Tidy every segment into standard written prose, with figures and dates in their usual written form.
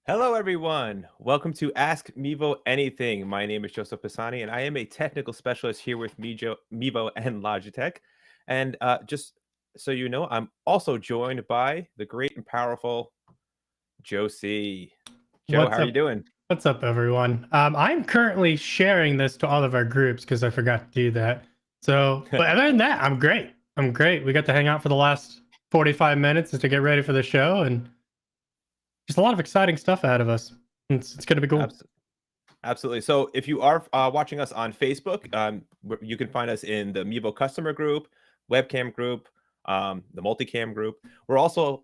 Hello, everyone. Welcome to Ask Mevo Anything. My name is Joseph Pisani, and I am a technical specialist here with Mevo and Logitech. And just so you know, I'm also joined by the great and powerful Joe C. Joe, how What's are you up? doing? What's up, everyone? I'm currently sharing this to all of our groups because I forgot to do that. But other than that, I'm great. I'm great. We got to hang out for the last 45 minutes just to get ready for the show, and just a lot of exciting stuff ahead of us. It's going to be cool. Abs- Absolutely. So, if you are watching us on Facebook, you can find us in the Mevo customer group, webcam group, the multicam group. We're also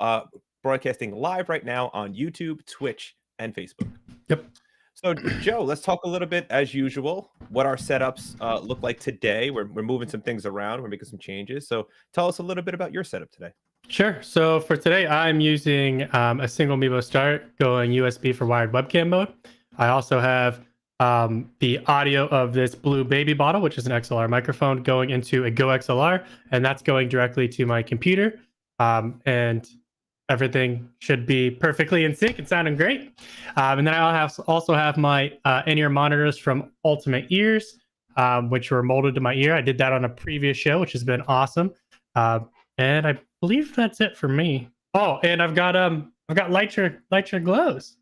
broadcasting live right now on YouTube, Twitch, and Facebook. Yep. So, Joe, let's talk a little bit as usual. What our setups look like today. We're moving some things around. We're making some changes. So, tell us a little bit about your setup today. Sure. So for today, I'm using a single Mevo Start going USB for wired webcam mode. I also have the audio of this blue baby bottle, which is an XLR microphone, going into a Go XLR, and that's going directly to my computer. And everything should be perfectly in sync and sounding great. And then I also have my in-ear monitors from Ultimate Ears, which were molded to my ear. I did that on a previous show, which has been awesome. Uh, and I believe that's it for me. Oh, and I've got Lytra glows.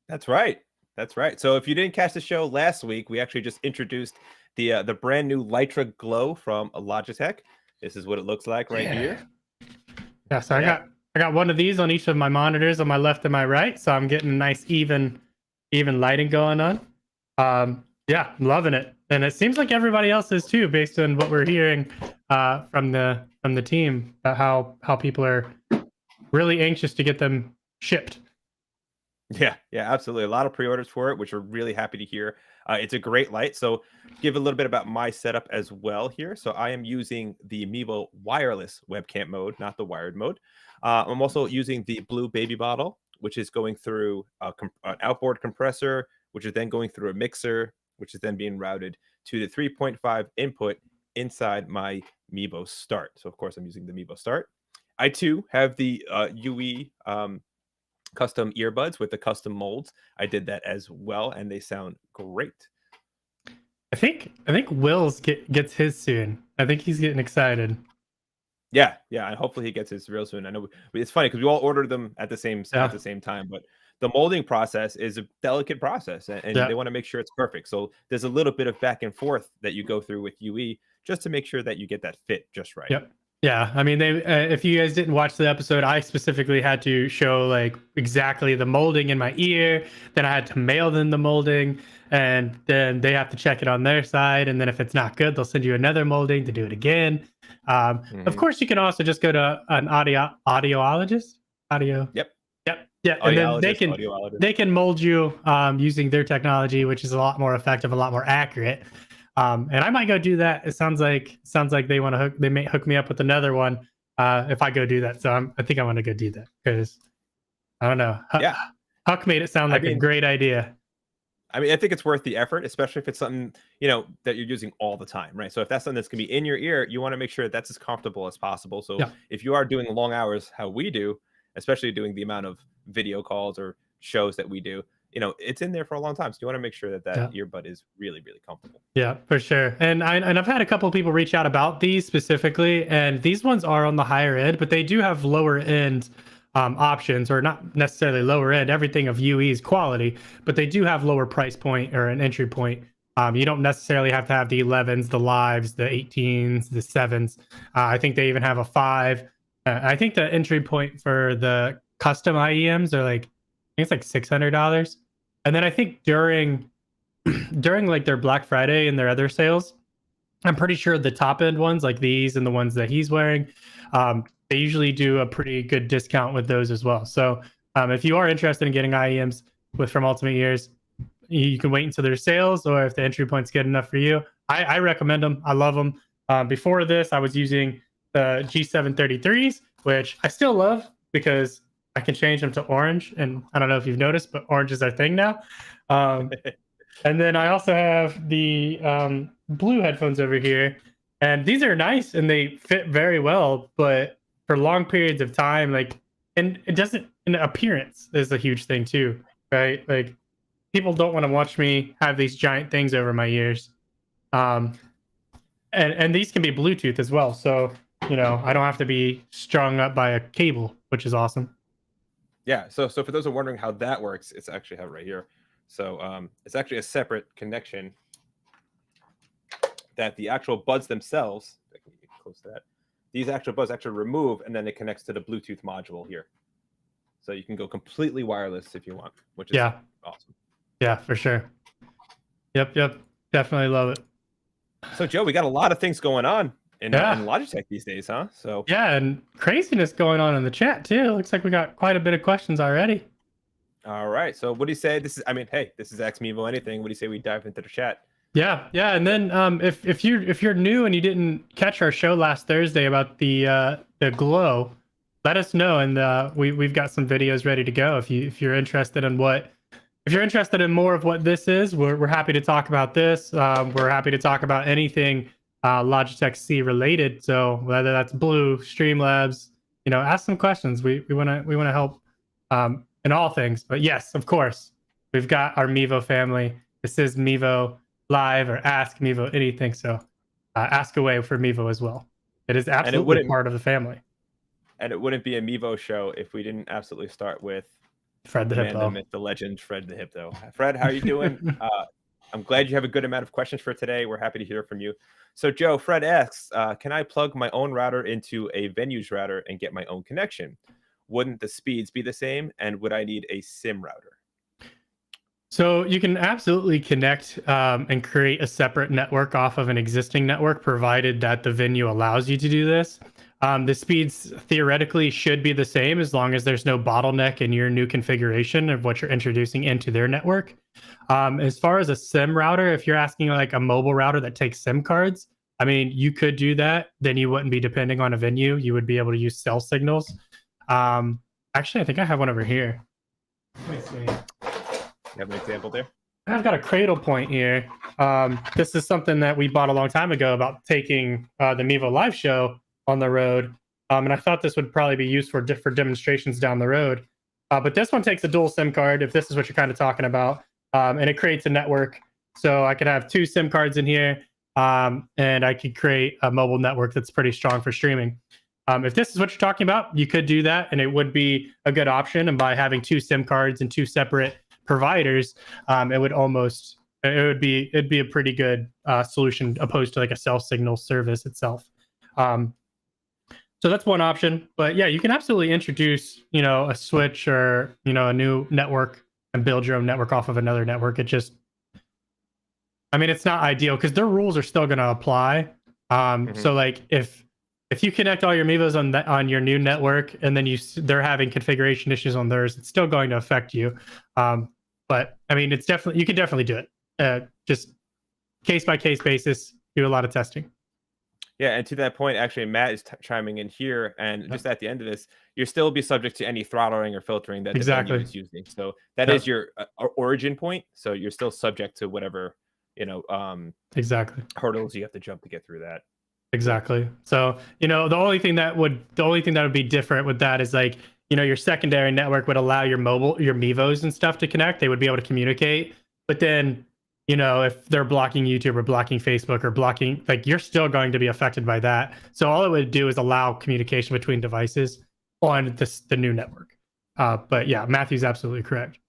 That's right. That's right. So, if you didn't catch the show last week, we actually just introduced the brand new Lytra Glow from Logitech. This is what it looks like right Yeah. here. Yeah, so Yeah. I got one of these on each of my monitors on my left and my right, so I'm getting a nice even lighting going on. Yeah, I'm loving it, and it seems like everybody else is too, based on what we're hearing from the team about how people are really anxious to get them shipped. Yeah, yeah, absolutely. A lot of pre-orders for it, which we're really happy to hear. It's a great light. So, give a little bit about my setup as well here. So, I am using the Mevo wireless webcam mode, not the wired mode. I'm also using the blue baby bottle, which is going through an outboard compressor, which is then going through a mixer, which is then being routed to the 3.5 input inside my Mevo Start. So, of course, I'm using the Mevo Start. I too have the UE custom earbuds with the custom molds. I did that as well, and they sound great. I think gets his soon. I think he's getting excited. Yeah, yeah, and hopefully he gets his real soon. I know it's funny because we all ordered them at Yeah, the same time, but the molding process is a delicate process, and they yeah. want to make sure it's perfect. So there's a little bit of back and forth that you go through with UE just to make sure that you get that fit just right. Yep. Yeah. I mean, they. If you guys didn't watch the episode, I specifically had to show like exactly the molding in my ear. Then I had to mail them the molding, and then they have to check it on their side. And then if it's not good, they'll send you another molding to do it again. Of Mhm. course, you can also just go to an audiologist. Audio. Yep. Yep. Yeah. And then Audiologist. they can mold you using their technology, which is a lot more effective, a lot more accurate. And I might go do that. It sounds like they want to hook. They may hook me up with another one if I go do that. So I think I want to go do that because I don't know. Yeah. Huck made it sound I like a mean, great idea. I think it's worth the effort, especially if it's something, that you're using all the time, right? So if that's something that's gonna be in your ear, you wanna make sure that that's as comfortable as possible. So Yeah. if you are doing long hours, how we do, especially doing the amount of video calls or shows that we do, it's in there for a long time. So you wanna make sure that that Yeah. earbud is really, really comfortable. Yeah, for sure. And I've had a couple of people reach out about these specifically, and these ones are on the higher end, but they do have lower end options, or not necessarily lower end. Everything of UE's quality, but they do have lower price point or an entry point. You don't necessarily have to have the 11s, the lives, the 18s, the sevens. I think they even have a five. I think the entry point for the custom IEMs are like, I think it's like $600. And then I think during like their Black Friday and their other sales, I'm pretty sure the top end ones like these and the ones that he's wearing, they usually do a pretty good discount with those as well. So if you are interested in getting IEMs with from Ultimate Ears, you can wait until their sales, or if the entry point's good enough for you, I recommend them. I love them. Before this, I was using the G733s, which I still love because I can change them to orange. And I don't know if you've noticed, but orange is our thing now. Um, and then I also have the blue headphones over here, and these are nice and they fit very well. But for long periods of time, like, and it doesn't. and appearance is a huge thing too, right? Like people don't want to watch me have these giant things over my ears. Um, and these can be Bluetooth as well. So, I don't have to be strung up by a cable, which is awesome. Yeah. So for those who are wondering how that works, it's actually have it right here. So it's actually a separate connection that the actual buds themselves, if I can get close to that, these actual buds actually remove, and then it connects to the Bluetooth module here. So you can go completely wireless if you want, which is Yeah. awesome. Yeah, for sure. Yep. Definitely love it. So Joe, we got a lot of things going on in Yeah. Logitech these days, huh? So Yeah, and craziness going on in the chat too. Looks like we got quite a bit of questions already. all right. So what do you say? This is, I mean, hey, this is X Mevo Anything. What do you say we dive into the chat? Yeah, and then if you're new and you didn't catch our show last Thursday about the glow, let us know, and we've got some videos ready to go. If you're interested in more of what this is, we're happy to talk about this. We're happy to talk about anything Logitech C related. So whether that's Blue, Streamlabs, ask some questions. We wanna help in all things. But yes, of course, we've got our Mevo family. This is Mevo Live or Ask Mevo Anything. So ask away for Mevo as well. It is And it absolutely wouldn't part of the family. be a Mevo show if we didn't absolutely start with Fred the the man, the Hippo. myth, the legend, Fred the Hippo. Fred, how are you doing? I'm glad you have a good amount of questions for today. We're happy to hear from you. So, Joe, Fred asks, can I plug my own router into a venue's router and get my own connection? Wouldn't the speeds be the same? And would I need a SIM router? So you can absolutely connect and create a separate network off of an existing network, provided that the venue allows you to do this. The speeds theoretically should be the same as long as there's no bottleneck in your new configuration of what you're introducing into their network. As far as a SIM router, if you're asking like a mobile router that takes SIM cards, I mean, you could do that. Then you wouldn't be depending on a venue. You would be able to use cell signals. Um, Actually, I think I have one over here. Let me see. You have an example there? I've got a cradle point here. This is something that we bought a long time ago about taking the Mevo Live show on the road. And I thought this would probably be used for demonstrations down the road. But this one takes a dual SIM card, if this is what you're kind of talking about. And it creates a network. So I could have two SIM cards in here, and I could create a mobile network that's pretty strong for streaming. If this is what you're talking about, you could do that, and it would be a good option. And by having two SIM cards and two separate providers, it'd be a pretty good solution opposed to like a cell signal service itself. So that's one option. But yeah, you can absolutely introduce a switch or a new network and build your own network off of another network. It's not ideal because their rules are still going to apply. So like if you connect all your Mevos on your new network and then they're having configuration issues on theirs, it's still going to affect you. But it's definitely, you can definitely do it. Just case by case basis, do a lot of testing. Yeah, and to that point, actually, Matt is chiming in here, and just at the end of this, you'll still be subject to any throttling or filtering that the venue is using. So that is your origin point. So you're still subject to whatever exactly hurdles you have to jump to get through that. Exactly. So the only thing that would be different with that is like your secondary network would allow your Mevos and stuff to connect. They would be able to communicate, but then if they're blocking YouTube or blocking Facebook or blocking, like, you're still going to be affected by that. So all it would do is allow communication between devices on the new network. But yeah, Matthew's absolutely correct.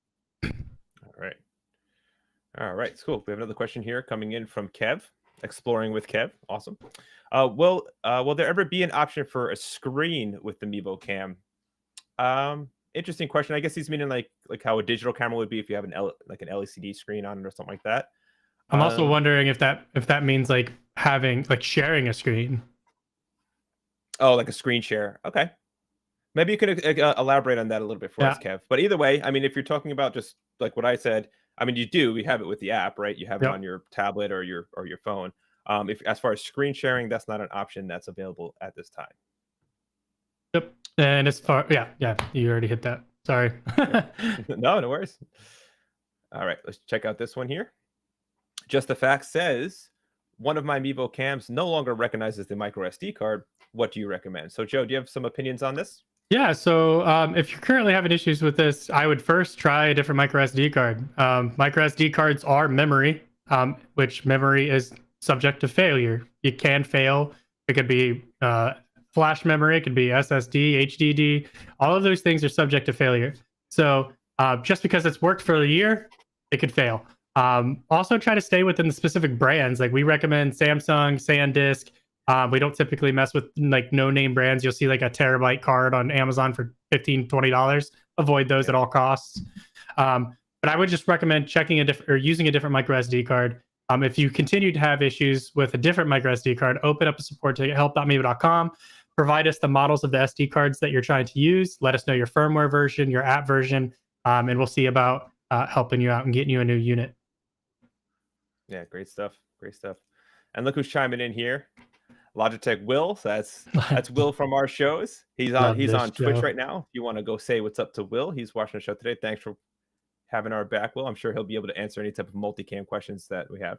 All right, it's cool. We have another question here coming in from Kev. Exploring with Kev. Awesome. Will there ever be an option for a screen with the Mevo Cam? Interesting question. I guess he's meaning like how a digital camera would be if you have an LCD screen on it or something like that. I'm also wondering if that means like sharing a screen. Oh, like a screen share. Okay. Maybe you could elaborate on that a little bit for us, Kev. But either way, if you're talking about just like what I said, we have it with the app, right? You have it on your tablet or your phone. If as far as screen sharing, that's not an option that's available at this time. Yep. And as far, you already hit that. Sorry. No worries. All right, let's check out this one here. Just the Fact says, one of my Mevo cams no longer recognizes the micro SD card. What do you recommend? So, Joe, do you have some opinions on this? Yeah, so if you're currently having issues with this, I would first try a different micro SD card. Micro SD cards are memory, which memory is subject to failure. It can fail. It could be flash memory, it could be SSD, HDD. All of those things are subject to failure. So just because it's worked for a year, it could fail. Also, try to stay within the specific brands. Like we recommend Samsung, SanDisk. We don't typically mess with like no name brands. You'll see like a terabyte card on Amazon for $15-$20. Avoid those Yeah. at all costs. But I would just recommend checking a different or using a different micro SD card. If you continue to have issues with a different micro SD card, open up a support ticket, help.mevo.com. Provide us the models of the SD cards that you're trying to use. Let us know your firmware version, your app version, and we'll see about helping you out and getting you a new unit. Yeah, great stuff. Great stuff. And look who's chiming in here. Logitech Will. So that's Will from our shows. He's Love he's this on Twitch show. right now. If you want to go say what's up to Will, he's watching the show today. Thanks for having our back, Will. I'm sure he'll be able to answer any type of multicam questions that we have.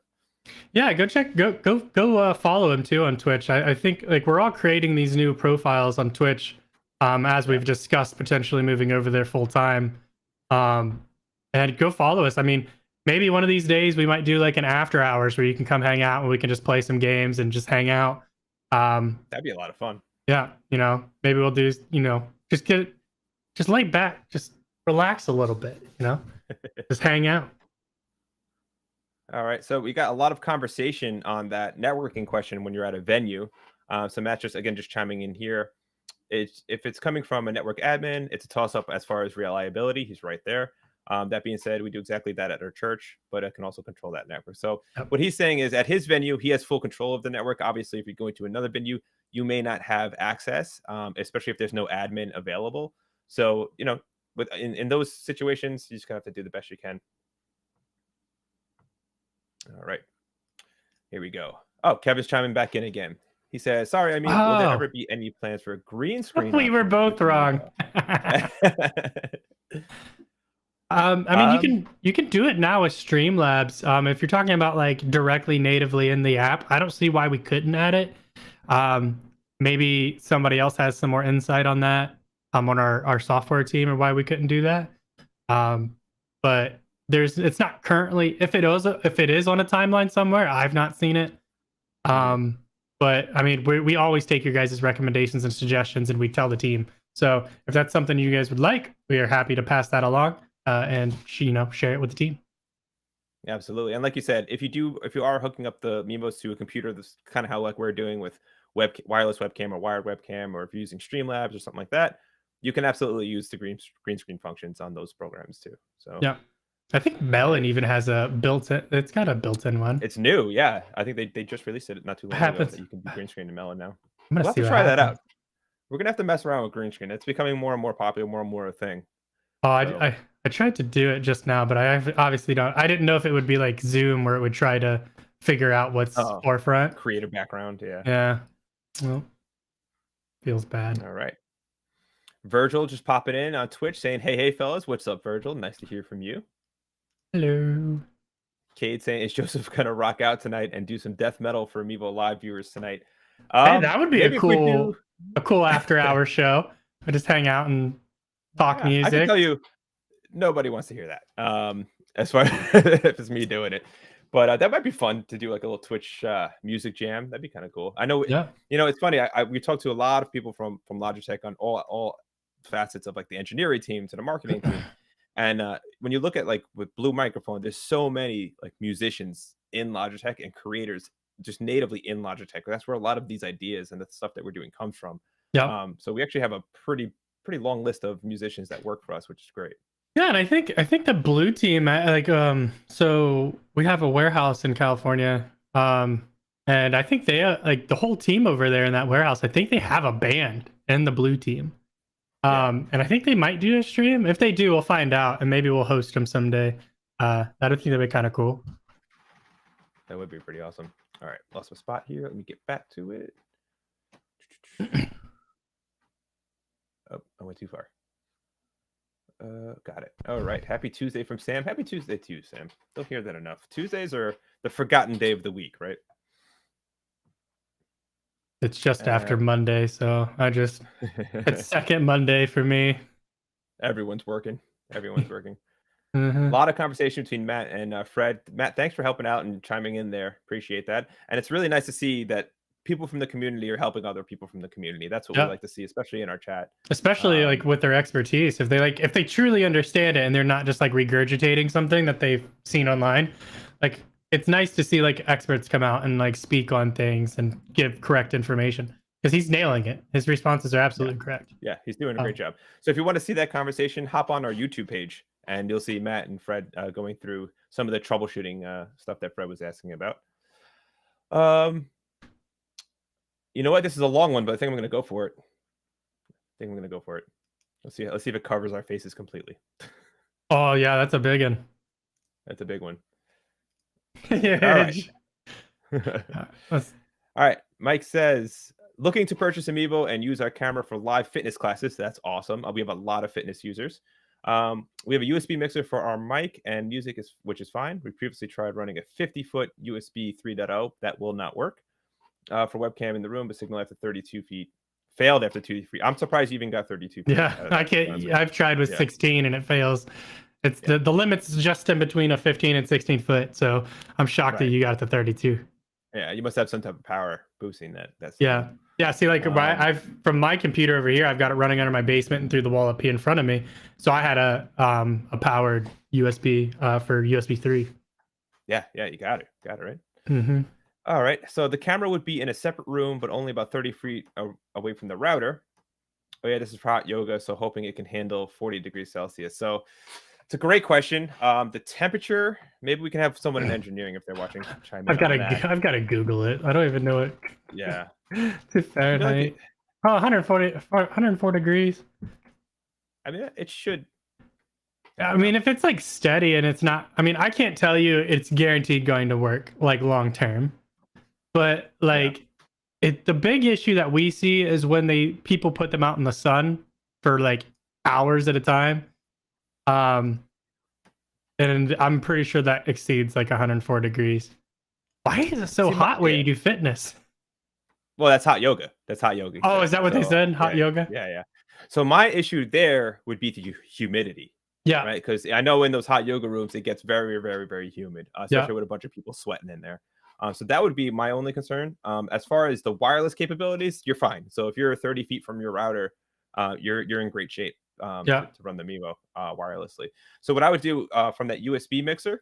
Yeah, go follow him too on Twitch. I think like we're all creating these new profiles on Twitch, as Yeah. we've discussed potentially moving over there full time. And go follow us. I mean, maybe one of these days we might do like an after hours where you can come hang out and we can just play some games and just hang out. That'd be a lot of fun. Yeah, maybe we'll do, just lay back, just relax a little bit, just hang out. All right. So we got a lot of conversation on that networking question when you're at a venue. So Matt just chiming in here. If it's coming from a network admin, it's a toss up as far as reliability. He's right there. That being said, we do exactly that at our church, but it can also control that network. So Yep. what he's saying is at his venue, he has full control of the network. Obviously, if you're going to another venue, you may not have access, especially if there's no admin available. So, in those situations, you just have to do the best you can. All right. Here we go. Oh, Kevin's chiming back in again. He says, sorry, will there ever be any plans for a green screen? We were both wrong. You can do it now with Streamlabs. If you're talking about like directly natively in the app, I don't see why we couldn't add it. Maybe somebody else has some more insight on that on our software team or why we couldn't do that. But it's not currently, if it is on a timeline somewhere, I've not seen it. But I mean, we always take your guys' recommendations and suggestions and we tell the team. So if that's something you guys would like, we are happy to pass that along and share it with the team. Absolutely. And like you said, if you are hooking up the Mevos to a computer, this is kind of how like we're doing with wireless webcam or wired webcam, or if you're using Streamlabs or something like that, you can absolutely use the green screen functions on those programs too. So yeah. I think Melon even has it's got a built-in one. It's new, yeah. I think they just released it not too long ago that you can do green screen in Melon now. We'll have to try that out. We're gonna have to mess around with green screen. It's becoming more and more popular, more and more a thing. Oh, I tried to do it just now, but I obviously don't. I didn't know if it would be like Zoom where it would try to figure out what's forefront. Create a background, yeah. Yeah. Well, feels bad. All right. Virgil just popping in on Twitch saying, hey fellas, what's up, Virgil? Nice to hear from you. Hello. Cade saying, is Joseph gonna rock out tonight and do some death metal for Mevo Live viewers tonight? Hey, that would be a cool after-hour show. I just hang out and talk music. I can tell you, nobody wants to hear that. As far as if it's me doing it, but that might be fun to do like a little Twitch music jam. That'd be kind of cool. I know. Yeah. It's funny. We talked to a lot of people from Logitech on all facets of like the engineering team to the marketing team. And when you look at like with Blue Microphone, there's so many like musicians in Logitech and creators just natively in Logitech. That's where a lot of these ideas and the stuff that we're doing comes from. Yeah. So we actually have a pretty long list of musicians that work for us, which is great. Yeah, and I think the Blue team, so we have a warehouse in California, and I think they like the whole team over there in that warehouse. I think they have a band in the Blue team. And I think they might do a stream. If they do, we'll find out, and maybe we'll host them someday. I think that'd be kind of cool. That would be pretty awesome. All right, lost my spot here. Let me get back to it. Oh, I went too far. Got it. All right. Happy Tuesday from Sam. Happy Tuesday to you, Sam. Don't hear that enough. Tuesdays are the forgotten day of the week, right? It's just Uh, after Monday, so it's second Monday for me. Everyone's working. Everyone's working. A Mhm. lot of conversation between Matt and Fred. Matt, thanks for helping out and chiming in there. Appreciate that. And it's really nice to see that people from the community are helping other people from the community. That's what we Yep. like to see, especially in our chat. Especially Um, like with their expertise. If they truly understand it and they're not just like regurgitating something that they've seen online, like it's nice to see like experts come out and like speak on things and give correct information because he's nailing it. His responses are yeah, absolutely correct. yeah, he's doing a great Um, job. So if you want to see that conversation, hop on our YouTube page and you'll see Matt and Fred going through some of the troubleshooting stuff that Fred was asking about. Um, you know what? This is a long one, but I think I'm going to go for it. I think I'm going to go for it. Let's see. Let's see if it covers our faces completely. oh yeah, that's a big one. That's a big one. All Yeah. right. Let's- All right. Mike says, looking to purchase Amiibo and use our camera for live fitness classes. That's awesome. We have a lot of fitness users. We have a USB mixer for our mic and music, which is fine. We previously tried running a 50-foot USB 3.0. That will not work. For webcam in the room, but signal after 32 feet failed after 2 feet. I'm surprised you even got 32 feet. yeah, I can't. I've tried with Yeah. 16 and it fails. It's the limit's just in between a 15 and 16 foot. So I'm shocked that Right. you got it to 32. Yeah, you must have some type of power boosting that. Yeah. Yeah. See, like I've from my computer over here, I've got it running under my basement and through the wall up here in front of me. So I had a powered USB for USB 3. Yeah, you got it. Got it, right? Mm-hmm. All right. So the camera would be in a separate room, but only about 30 feet away from the router. Oh yeah, this is for hot yoga, so hoping it can handle 40 degrees Celsius. So it's a great question. The temperature, maybe we can have someone in engineering if they're watching chime in on that. I've got to Google it. I don't even know it. Yeah. To Fahrenheit. Oh, 104 degrees. I mean, it should. I mean, if it's like steady and it's not, I mean, I can't tell you it's guaranteed going to work like long term, but like the big issue that we see is when people put them out in the sun for like hours at a time. And I'm pretty sure that exceeds like 104 degrees. Why is it so hot where you do fitness? Well, that's hot yoga. That's hot yoga. Oh, is that what they said? Hot yoga? Yeah. So my issue there would be the humidity. Yeah. Right. Because I know in those hot yoga rooms, it gets very, very, very humid, especially with a bunch of people sweating in there. So that would be my only concern. As far as the wireless capabilities, you're fine. So if you're 30 feet from your router, you're in great shape to run the Mevo wirelessly. So what I would do from that USB mixer,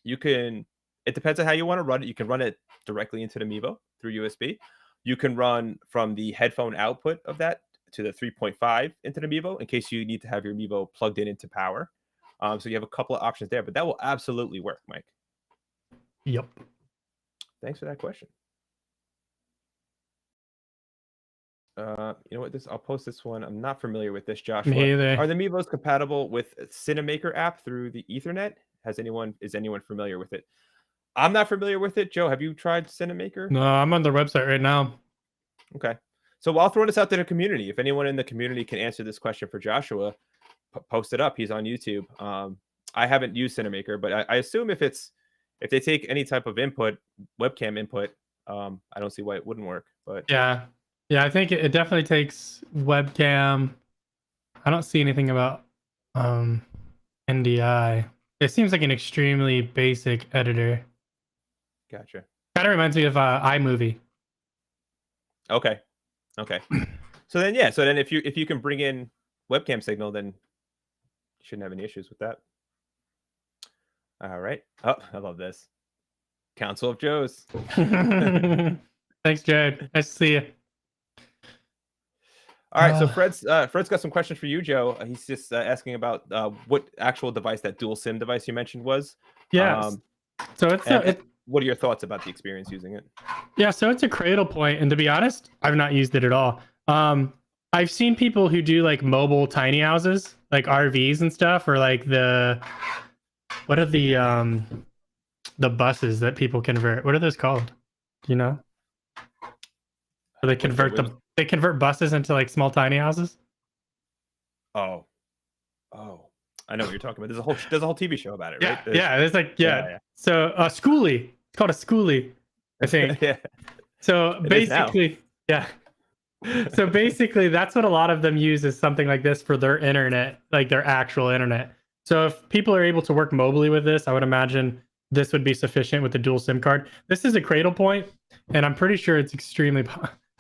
it depends on how you want to run it. You can run it directly into the Mevo through USB. You can run from the headphone output of that to the 3.5 into the Mevo in case you need to have your Mevo plugged into power. So you have a couple of options there, but that will absolutely work, Mike. Yep. Thanks for that question. You know what? I'll post this one. I'm not familiar with this, Joshua. Me either. Are the Meevos compatible with Cinemaker app through the Ethernet? Is anyone familiar with it? I'm not familiar with it. Joe, have you tried Cinemaker? No, I'm on their website right now. Okay. So I'll throw this out to the community. If anyone in the community can answer this question for Joshua, post it up. He's on YouTube. I haven't used Cinemaker, but I assume if they take any type of input, webcam input, I don't see why it wouldn't work. But yeah, I think it definitely takes webcam. I don't see anything about NDI. It seems like an extremely basic editor. Gotcha. Kind of reminds me of iMovie. Okay. So then if you can bring in webcam signal, then you shouldn't have any issues with that. All right. Oh, I love this. Council of Joes. Thanks, Jared. Nice to see you. All right, so Fred's got some questions for you, Joe. He's just asking about what actual device that dual SIM device you mentioned was. Yeah. So what are your thoughts about the experience using it? Yeah, so it's a Cradle Point, and to be honest, I've not used it at all. I've seen people who do like mobile tiny houses, like RVs and stuff, or like what are the buses that people convert? What are those called? Do you know? Or they convert buses into like small tiny houses. Oh, I know what you're talking about. There's a whole TV show about it, right? There's like So schoolie. It's called a schoolie, I think. Yeah. So basically, Yeah. So basically, that's what a lot of them use is something like this for their internet, like their actual internet. So if people are able to work mobily with this, I would imagine this would be sufficient with the dual SIM card. This is a Cradle Point, and I'm pretty sure it's extremely,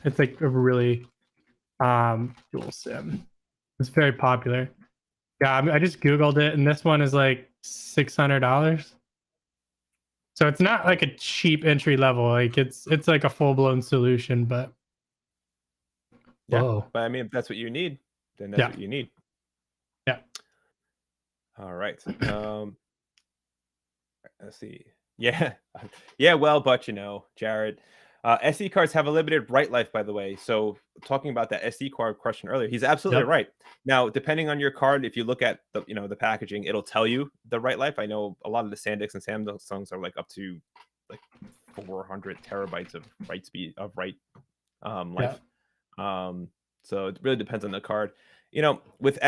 it's like a really dual SIM. It's very popular. Yeah, I just Googled it, and this one is like $600. So it's not like a cheap entry level. Like it's like a full blown solution, but Yeah, whoa, but I mean, if that's what you need, then that's yeah, what you need. yeah, All right. Let's see. Yeah, yeah. Well, but Jared, SD cards have a limited write life, by the way. So talking about that SD card question earlier, he's absolutely yep, right. Now, depending on your card, if you look at the packaging, it'll tell you the write life. I know a lot of the SanDisk and Samsungs are like up to like 400 terabytes of write speed of write yeah. life. So it really depends on the card. With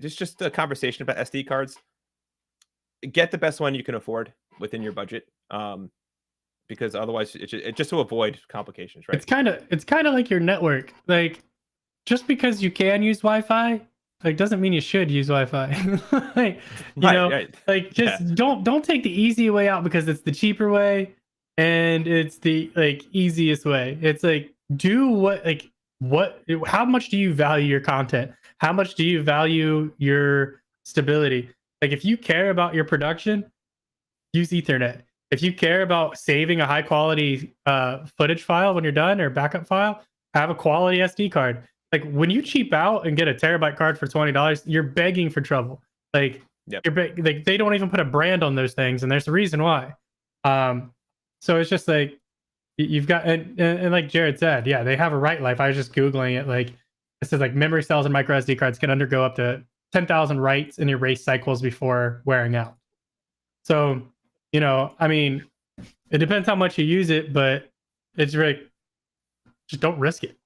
just a conversation about SD cards, get the best one you can afford within your budget. Because otherwise, just to avoid complications, right? It's kind of like your network. Like just because you can use Wi-Fi, like doesn't mean you should use Wi-Fi. Like, Right, right. like Yeah, just don't take the easy way out because it's the cheaper way and it's the like easiest way. It's like do what how much do you value your content? How much do you value your stability? Like if you care about your production, use Ethernet. If you care about saving a high quality footage file when you're done or backup file, have a quality SD card. Like when you cheap out and get a terabyte card for $20, you're begging for trouble. Like yep. like they don't even put a brand on those things, and there's a reason why. Um, so it's just like you've got and like Jared said, yeah, they have a write life. I was just googling it. Like it says like memory cells and micro SD cards can undergo up to 10,000 writes and erase cycles before wearing out. So I mean, it depends how much you use it, but it's really just don't risk it.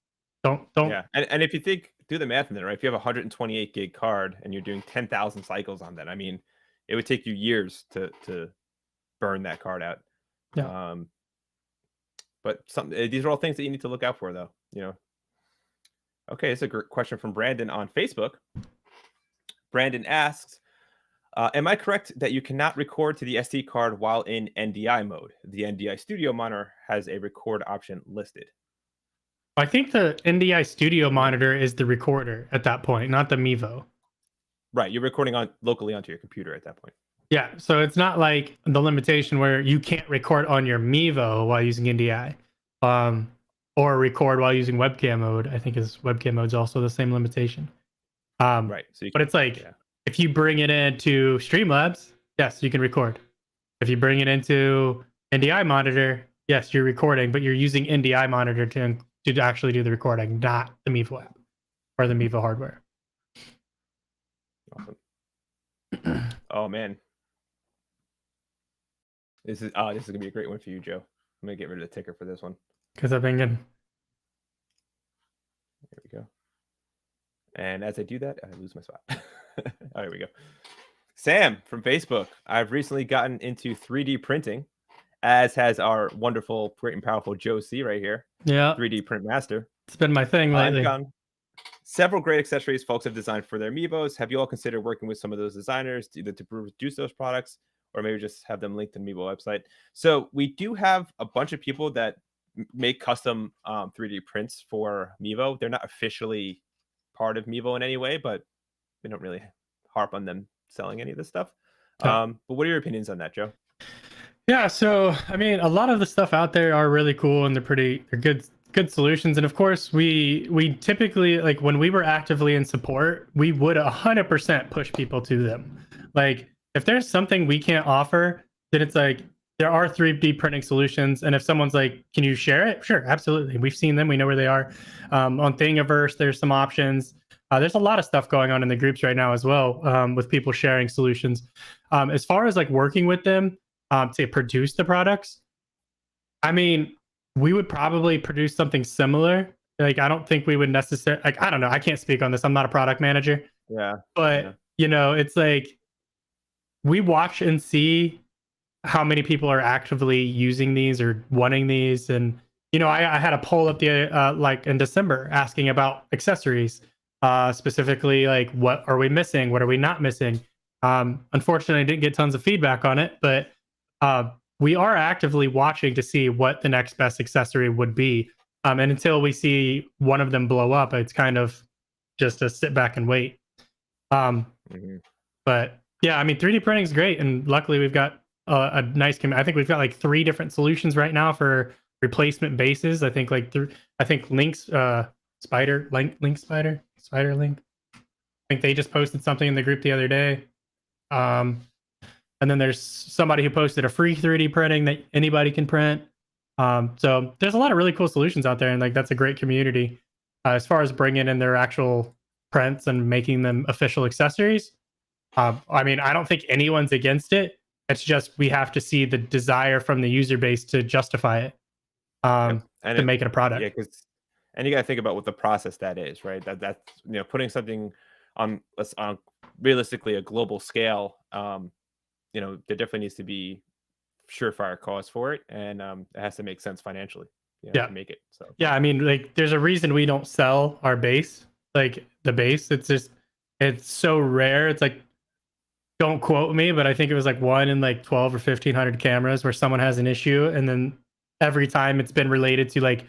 Don't. Yeah, and if you do the math in there, right? If you have a 128 gig card and you're doing 10,000 cycles on that, I mean, it would take you years to burn that card out. Yeah. But these are all things that you need to look out for, though. Okay, it's a great question from Brandon on Facebook. Brandon asks, am I correct that you cannot record to the SD card while in NDI mode? The NDI Studio monitor has a record option listed. I think the NDI Studio monitor is the recorder at that point, not the Mevo. Right, you're recording locally onto your computer at that point. Yeah, so it's not like the limitation where you can't record on your Mevo while using NDI, or record while using webcam mode. I think webcam mode is also the same limitation. Right, so but it's like if you bring it into Streamlabs, yes, you can record. If you bring it into NDI monitor, yes, you're recording, but you're using NDI monitor to actually do the recording, not the Mevo app or the Mevo hardware. Awesome. Oh man, this is gonna be a great one for you, Joe. I'm gonna get rid of the ticker for this one because I've been getting. There we go. And as I do that, I lose my spot. Oh, here we go. Sam from Facebook. I've recently gotten into 3D printing, as has our wonderful, great, and powerful Joe C right here. Yeah. 3D print master. It's been my thing lately. I've gotten several great accessories folks have designed for their Mevos. Have you all considered working with some of those designers either to produce those products or maybe just have them linked to the Mevo website? So we do have a bunch of people that make custom 3D prints for Mevo. They're not officially part of Mevo in any way, but we don't really harp on them selling any of this stuff. But what are your opinions on that, Joe? Yeah, so I mean, a lot of the stuff out there are really cool and they're good solutions. And of course, we typically, like when we were actively in support, we would 100% push people to them. Like if there's something we can't offer, then it's like there are 3D printing solutions. And if someone's like, can you share it? Sure, absolutely. We've seen them. We know where they are. On Thingiverse, there's some options. There's a lot of stuff going on in the groups right now as well, with people sharing solutions. As far as like working with them to produce the products, I mean, we would probably produce something similar. Like, I don't think we would necessarily, like, I don't know. I can't speak on this. I'm not a product manager. Yeah. But, it's like we watch and see how many people are actively using these or wanting these. And I had a poll up the like in December asking about accessories, specifically like what are we missing, what are we not missing. Unfortunately, I didn't get tons of feedback on it, but uh, we are actively watching to see what the next best accessory would be. And until we see one of them blow up, it's kind of just to sit back and wait. Um, Mhm. but yeah, I mean, 3D printing is great, and luckily we've got a nice. I think we've got like 3 different solutions right now for replacement bases. I think I think Link's Spider Link. I think they just posted something in the group the other day. Um, and then there's somebody who posted a free 3D printing that anybody can print. So there's a lot of really cool solutions out there, and like that's a great community as far as bringing in their actual prints and making them official accessories. I mean, I don't think anyone's against it. It's just we have to see the desire from the user base to justify it, Yep. And to it, make it a yeah, product. because and you got to think about what the process that is, right? That's putting something on let's on realistically a global scale. There definitely needs to be surefire cause for it, and it has to make sense financially, Yeah, to make it. So yeah. I mean, like, there's a reason we don't sell our base, like the base. It's just it's so rare. It's like don't quote me, but I think it was like 1 in like 12 or 1500 cameras where someone has an issue, and then every time it's been related to like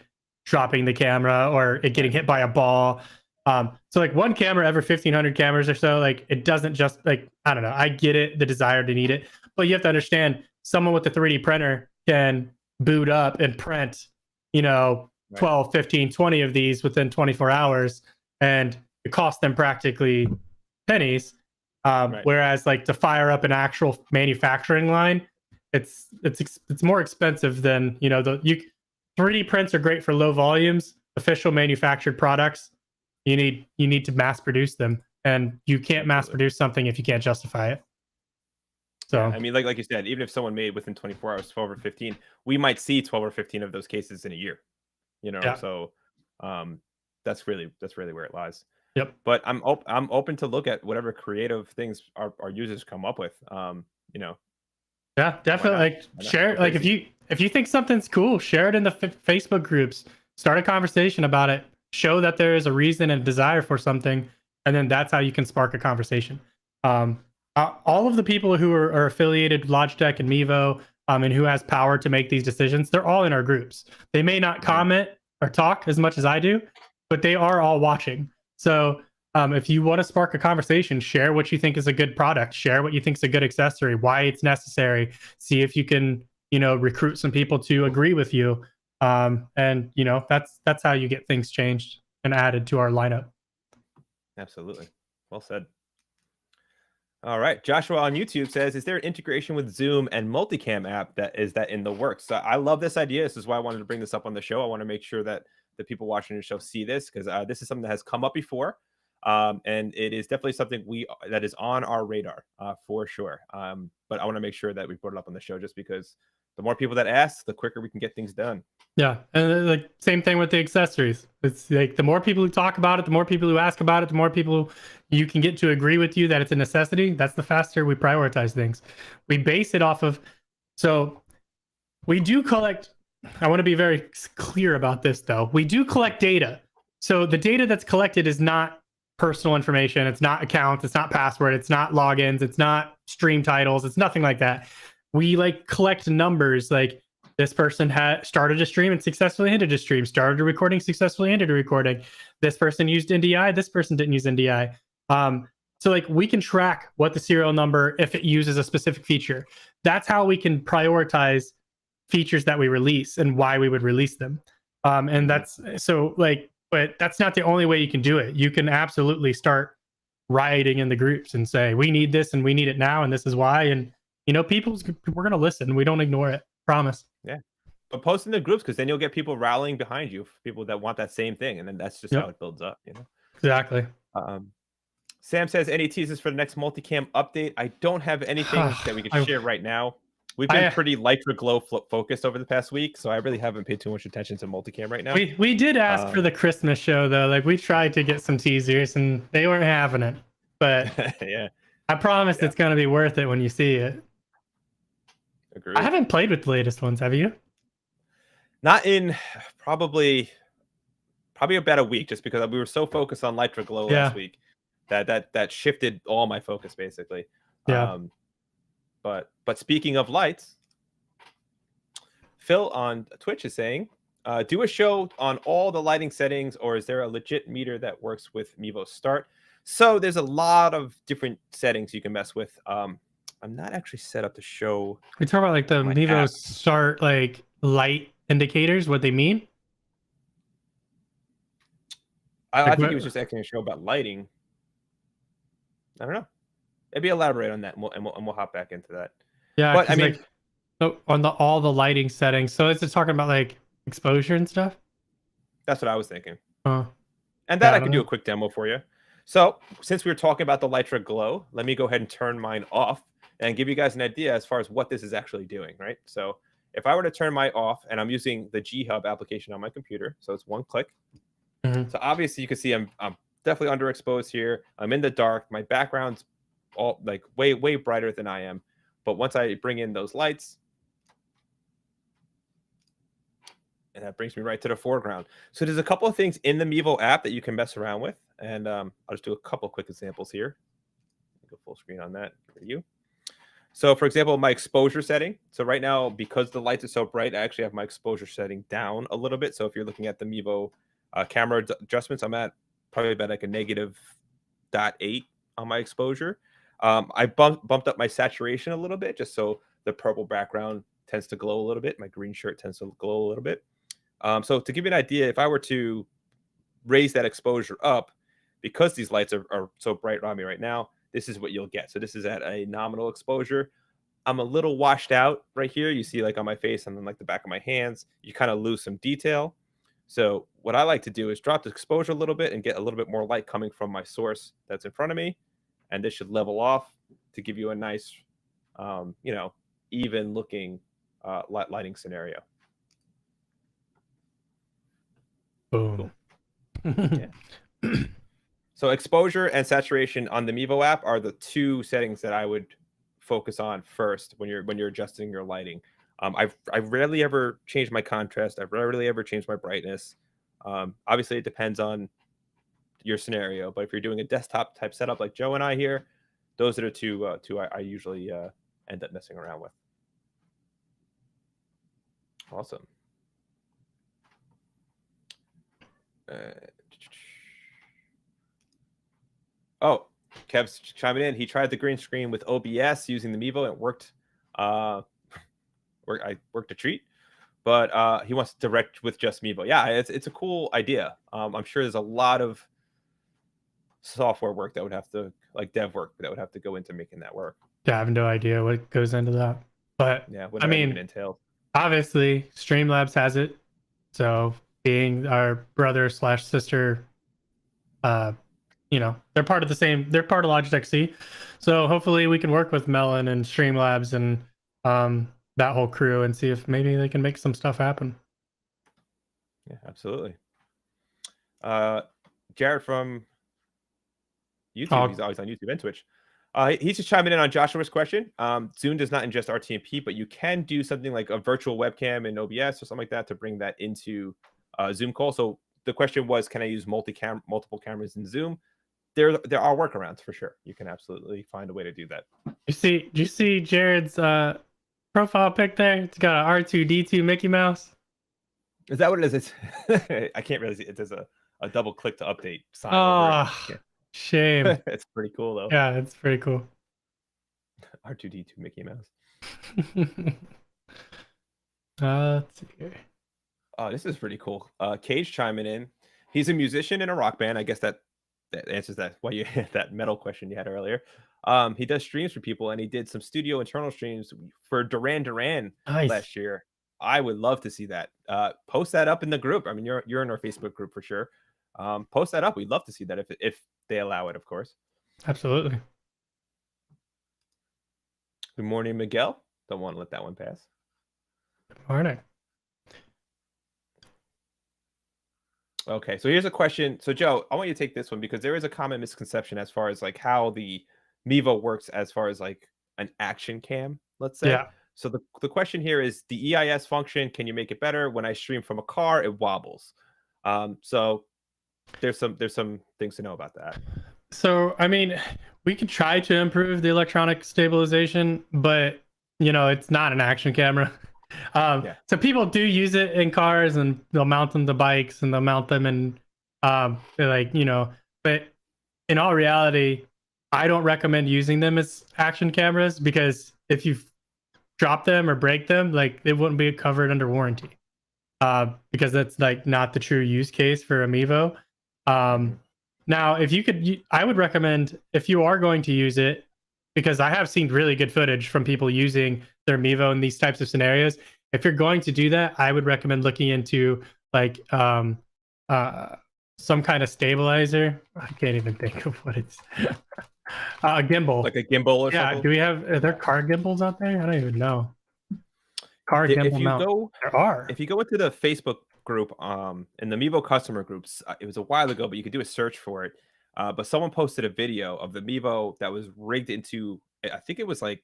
dropping the camera or it getting right, hit by a ball. So like one camera every 1500 cameras or so, like it doesn't just like I don't know. I get it, the desire to need it, but you have to understand someone with a 3D printer can boot up and print, you know, right, 12, 15, 20 of these within 24 hours, and it costs them practically pennies. right. Whereas like to fire up an actual manufacturing line, it's more expensive than the you 3D prints are great for low volumes. Official manufactured products, you need to mass produce them, and you can't mass Absolutely. produce something if you can't justify it. Yeah, So I mean, like you said, even if someone made within 24 hours 12 or 15, we might see 12 or 15 of those cases in a year. yeah, So um, that's really where it lies. yep. But I'm open to look at whatever creative things our users come up with. Yeah, Why definitely. not? Like Why not? share Go it. Like crazy. if you think something's cool, share it in the Facebook groups. Start a conversation about it. Show that there is a reason and desire for something, and then that's how you can spark a conversation. Um, all of the people who are affiliated with Logitech and Mevo, and who has power to make these decisions, they're all in our groups. They may not Mhm. comment or talk as much as I do, but they are all watching. So if you want to spark a conversation, share what you think is a good product, share what you think is a good accessory, why it's necessary. See if you can, recruit some people to agree with you. And that's how you get things changed and added to our lineup. Absolutely. Well said. All right. Joshua on YouTube says, is there an integration with Zoom and multicam app that in the works? So I love this idea. This is why I wanted to bring this up on the show. I want to make sure that the people watching the show see this because this is something that has come up before. And it is definitely something that is on our radar for sure. But I want to make sure that we put it up on the show just because the more people that ask, the quicker we can get things done. Yeah, and like same thing with the accessories. It's like the more people who talk about it, the more people who ask about it, the more people you can get to agree with you that it's a necessity. That's the faster we prioritize things. We base it off of. So we do collect. I want to be very clear about this, though. We do collect data. So the data that's collected is not personal information. It's not accounts. It's not password. It's not logins. It's not stream titles. It's nothing like that. We like collect numbers like this person had started a stream and successfully ended a stream, started a recording, successfully ended a recording. This person used NDI, this person didn't use NDI. So like we can track what the serial number if it uses a specific feature. That's how we can prioritize features that we release and why we would release them. And Mhm. that's so like, but that's not the only way you can do it. You can absolutely start rioting in the groups and say, we need this and we need it now, and this is why. And we're gonna listen. We don't ignore it. Promise. Yeah. But post in the groups because then you'll get people rallying behind you, people that want that same thing. And then that's just how Yep. it builds up. Exactly. Um, Sam says, any teasers for the next multicam update? I don't have anything that we could I, share right now. We've been I pretty light for glow focused over the past week, so I really haven't paid too much attention to multicam right now. we did ask for Um, the Christmas show though. Like we tried to get some teasers and they weren't having it. But yeah, I promise yeah, it's gonna be worth it when you see it. I agreed. haven't played with the latest ones, have you? Not in probably about a week, just because we were so focused on Lytra Glow last Yeah. week that shifted all my focus basically. Yeah. Um, but speaking of lights, Phil on Twitch is saying, do a show on all the lighting settings, or is there a legit meter that works with Mevo Start? So there's a lot of different settings you can mess with. I'm not actually set up to show We talk about like the my Mevo app. Start like light indicators, what they mean. I Like think he what? was just asking a show about lighting. I don't know. Maybe elaborate on that, and we'll hop back into that. Yeah, But I because mean, like so on the all the lighting settings. So it's just talking about like exposure and stuff. that's what I was thinking. Oh, And that yeah, I I could don't do a know. quick demo for you. So since we were talking about the Lytra Glow, let me go ahead and turn mine off and give you guys an idea as far as what this is actually doing, right? So if I were to turn mine off, and I'm using the G Hub application on my computer, so it's one click. Mhm. So obviously you can see I'm definitely underexposed here. I'm in the dark. My background's all like way brighter than I am. But once I bring in those lights, and that brings me right to the foreground. So there's a couple of things in the Mevo app that you can mess around with, and I'll just do a couple quick examples here. Go full screen on that for you. So for example, my exposure setting. So right now, because the lights are so bright, I actually have my exposure setting down a little bit. So if you're looking at the Mevo camera adjustments, I'm at probably about like a negative 0.8 on my exposure. I bumped up my saturation a little bit, just so the purple background tends to glow a little bit. My green shirt tends to glow a little bit. So to give you an idea, if I were to raise that exposure up, because these lights are so bright on me right now, this is what you'll get. So this is at a nominal exposure. I'm a little washed out right here. You see like on my face and then like the back of my hands, you kind of lose some detail. So what I like to do is drop the exposure a little bit and get a little bit more light coming from my source that's in front of me. And this should level off to give you a nice, even looking lighting scenario. Boom. Cool. Yeah. So exposure and saturation on the Mevo app are the two settings that I would focus on first when you're adjusting your lighting. I've rarely ever changed my contrast. I've rarely ever changed my brightness. Obviously, it depends on your scenario, but if you're doing a desktop type setup like Joe and I here, those are the two I usually end up messing around with. Awesome. Oh, Kev's chiming in. He tried the green screen with OBS using the Mevo, and it worked. I worked a treat, but he wants to direct with just Mevo. Yeah, it's a cool idea. I'm sure there's a lot of software work that would have to, like dev work, that would have to go into making that work. Yeah, I have no idea what goes into that. But Yeah, what I that even mean, entails. obviously, Streamlabs has it. So being our brother slash sister, uh, they're part of the same. They're part of Logitech C. So hopefully we can work with Melon and Streamlabs and that whole crew and see if maybe they can make some stuff happen. Yeah, absolutely. Jared from YouTube. He's always on YouTube and Twitch. He's just chiming in on Joshua's question. Zoom does not ingest RTMP, but you can do something like a virtual webcam in OBS or something like that to bring that into Zoom call. So the question was, can I use multiple cameras in Zoom? There are workarounds for sure. You can absolutely find a way to do that. Do you see Jared's profile pic there? It's got an R2D2 Mickey Mouse. Is that what it is? It's I can't really see. It does a double click to update sign over. Oh, shame. It's pretty cool though. Yeah, it's pretty cool. R2D2 Mickey Mouse. Let's see here. Oh, this is pretty cool. Cage chiming in. He's a musician in a rock band. I guess that answers that why you had that metal question you had earlier. He does streams for people, and he did some studio internal streams for Duran Duran Nice. last year. I would love to see that. Post that up in the group. I mean, you're in our Facebook group for sure. Post that up. We'd love to see that if they allow it, of course. Absolutely. Good morning, Miguel. Don't want to let that one pass. Good morning. Okay, so here's a question. So Joe, I want you to take this one because there is a common misconception as far as like how the Mevo works as far as like an action cam, let's say. Yeah. So the question here is the EIS function. Can you make it better? When I stream from a car, it wobbles. So there's some things to know about that. So, I mean, we could try to improve the electronic stabilization, but it's not an action camera. Yeah. So people do use it in cars, and they'll mount them to bikes, and they'll mount them in, they're like, but in all reality, I don't recommend using them as action cameras, because if you drop them or break them, like, they wouldn't be covered under warranty, because that's like not the true use case for a Mevo. Mhm. Now, if you could, I would recommend, if you are going to use it, because I have seen really good footage from people using their Mevo in these types of scenarios. If you're going to do that, I would recommend looking into like uh, some kind of stabilizer. I can't even think of what it's. A gimbal. Like a gimbal or Yeah. something. Do we have? Are there car gimbals out there? I don't even know. Car If gimbal you mount. go There are. if you go into the Facebook group, in the Mevo customer groups, it was a while ago, but you could do a search for it. But someone posted a video of the Mevo that was rigged into, I think it was like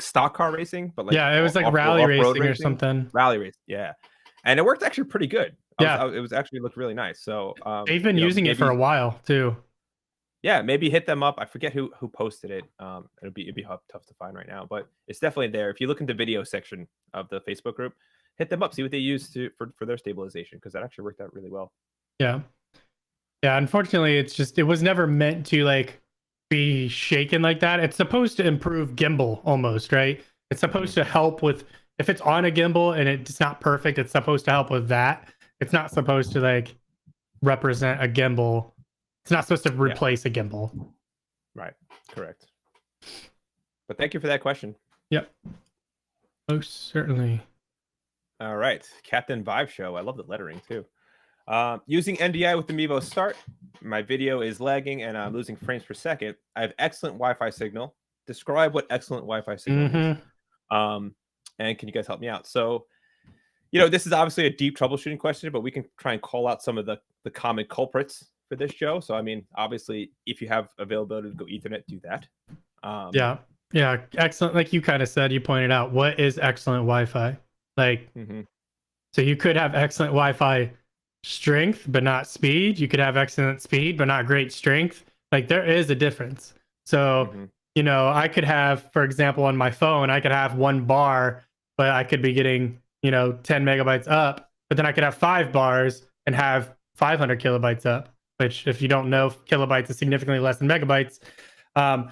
stock car racing, but like Yeah, it was like off rally off road racing or racing, something. rally race, yeah, and it worked actually pretty good. Yeah, It was actually looked really nice. So they've been using it for a maybe while too. yeah, maybe hit them up. I forget who posted it. It'd be tough to find right now, but it's definitely there. If you look in the video section of the Facebook group, hit them up, see what they use for their stabilization, because that actually worked out really well. Yeah. Yeah, unfortunately, it was never meant to like be shaken like that. It's supposed to improve gimbal almost, right? It's supposed Mhm. to help with, if it's on a gimbal and it's not perfect, it's supposed to help with that. It's not supposed to like represent a gimbal. It's not supposed to Yeah, replace a gimbal. right, correct. But thank you for that question. Yep, most certainly. All right, Captain Vibe Show. I love the lettering too. Using NDI with the Mevo Start, my video is lagging and I'm losing frames per second. I have excellent Wi-Fi signal. Describe what excellent Wi-Fi signal is. Mm-hmm. Um, and can you guys help me out? So, this is obviously a deep troubleshooting question, but we can try and call out some of the common culprits for this, Joe. So, I mean, obviously, if you have availability to go Ethernet, do that. Um, Yeah, yeah, excellent. Like you kind of said, you pointed out, what is excellent Wi-Fi? Like, mhm, so you could have excellent Wi-Fi strength, but not speed. You could have excellent speed, but not great strength. Like, there is a difference. So, mhm, I could have, for example, on my phone, I could have 1 bar, but I could be getting, 10 megabytes up. But then I could have 5 bars and have 500 kilobytes up, which, if you don't know, kilobytes is significantly less than megabytes. Um,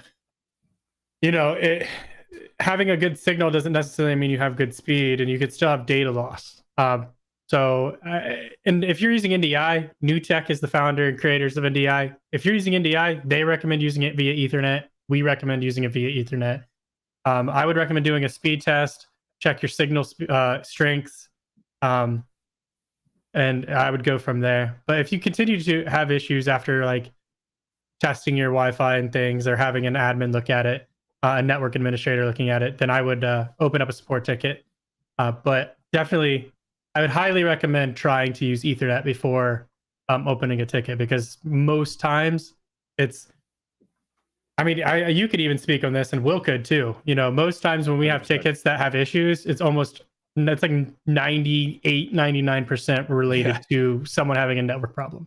having a good signal doesn't necessarily mean you have good speed, and you could still have data loss. And if you're using NDI, New Tech is the founder and creators of NDI. If you're using NDI, they recommend using it via Ethernet. We recommend using it via Ethernet. I would recommend doing a speed test, check your signal strengths, and I would go from there. But if you continue to have issues after like testing your Wi-Fi and things, or having an admin look at it, a network administrator looking at it, then I would open up a support ticket. But definitely, I would highly recommend trying to use Ethernet before opening a ticket, because most times it's. I mean, you could even speak on this, and Will could too. Most times when we have 100%. tickets that have issues, it's like 98, 99% related Yeah, to someone having a network problem.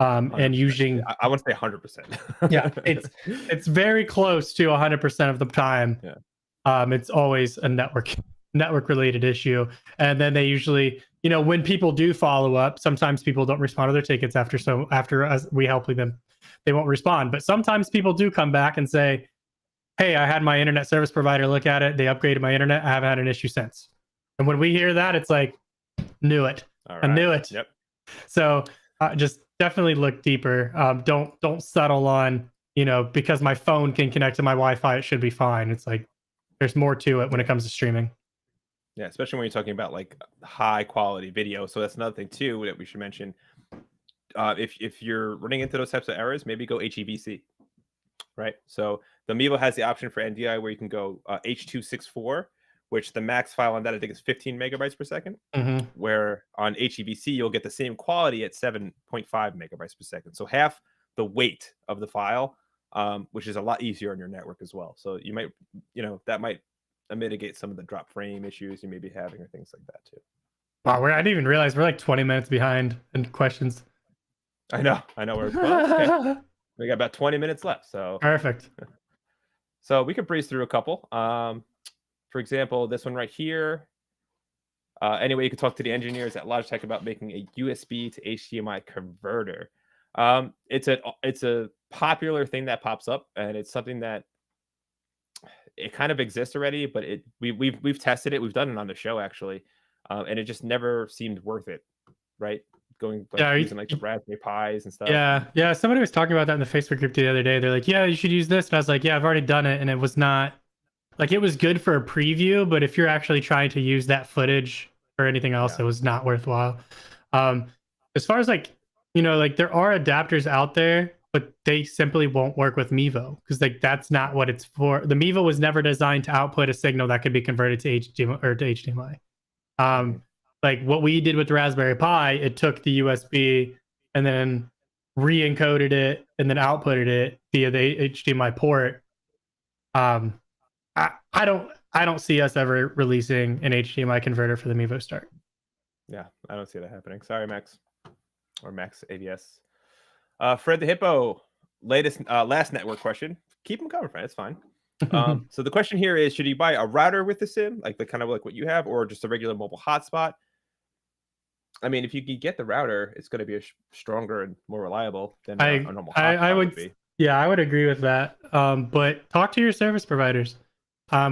And 100%. using, I want to say 100%. yeah, it's very close to 100% of the time. Yeah. It's always a network related issue. And then they usually, when people do follow up, sometimes people don't respond to their tickets after us, we help them, they won't respond. But sometimes people do come back and say, hey, I had my internet service provider look at it, they upgraded my internet, I haven't had an issue since. And when we hear that, it's like, knew it. All I right. knew it. Yep. So just definitely look deeper. Don't settle on, because my phone can connect to my Wi-Fi, it should be fine. It's like, there's more to it when it comes to streaming. Yeah, especially when you're talking about like high quality video. So that's another thing too that we should mention. If you're running into those types of errors, maybe go HEVC, right? So the Mevo has the option for NDI where you can go H.264, which the max file on that I think is 15 megabytes per second. Mm-hmm. Where on HEVC you'll get the same quality at 7.5 megabytes per second. So half the weight of the file, which is a lot easier on your network as well. So you might, that might mitigate some of the drop frame issues you may be having or things like that too. Wow, I didn't even realize we're like 20 minutes behind in questions. I know. Well, okay. We got about 20 minutes left, so Perfect. so we can breeze through a couple. For example, this one right here. Anyway, you can talk to the engineers at Logitech about making a USB to HDMI converter. It's a popular thing that pops up, and it's something that it kind of exists already, but we've tested it. We've done it on the show actually, and it just never seemed worth it, right? Going like Yeah, using like the Raspberry Pis and stuff. yeah. Somebody was talking about that in the Facebook group the other day. They're like, "Yeah, you should use this," and I was like, "Yeah, I've already done it," and it was not like it was good for a preview, but if you're actually trying to use that footage or anything else, Yeah. it was not worthwhile. Um, as far as like like there are adapters out there, but they simply won't work with Mevo because like that's not what it's for. The Mevo was never designed to output a signal that could be converted to HDMI or to HDMI. Like what we did with the Raspberry Pi, it took the USB and then re-encoded it and then outputted it via the HDMI port. I don't see us ever releasing an HDMI converter for the Mevo Start. Yeah, I don't see that happening. Sorry, Max, or Max ABS. Fred the Hippo, last network question. Keep them coming, Fred. It's fine. So the question here is: should you buy a router with the SIM, like the kind of like what you have, or just a regular mobile hotspot? I mean, if you can get the router, it's going to be stronger and more reliable than a normal hotspot I would be. Yeah, I would agree with that. But talk to your service providers.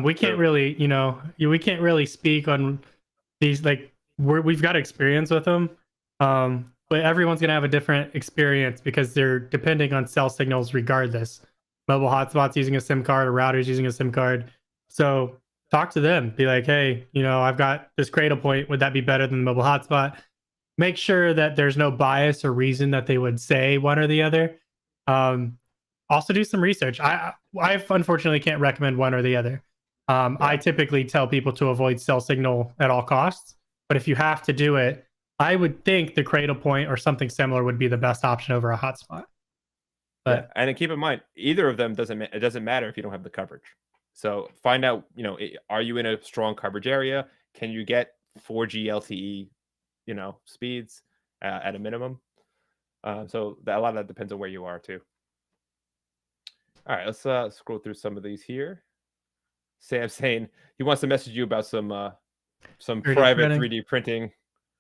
We can't really, we can't really speak on these. Like we've got experience with them, but everyone's gonna have a different experience because they're depending on cell signals regardless. Mobile hotspots using a SIM card, or routers using a SIM card. So talk to them. Be like, hey, I've got this cradle point. Would that be better than the mobile hotspot? Make sure that there's no bias or reason that they would say one or the other. Also do some research. I unfortunately can't recommend one or the other. I typically tell people to avoid cell signal at all costs, but if you have to do it, I would think the cradle point or something similar would be the best option over a hotspot. But yeah, and then keep in mind, either of them doesn't matter if you don't have the coverage. So find out, are you in a strong coverage area? Can you get 4G LTE, speeds at a minimum? So a lot of that depends on where you are too. All right, let's scroll through some of these here. Sam's saying he wants to message you about some 3D private printing. 3D printing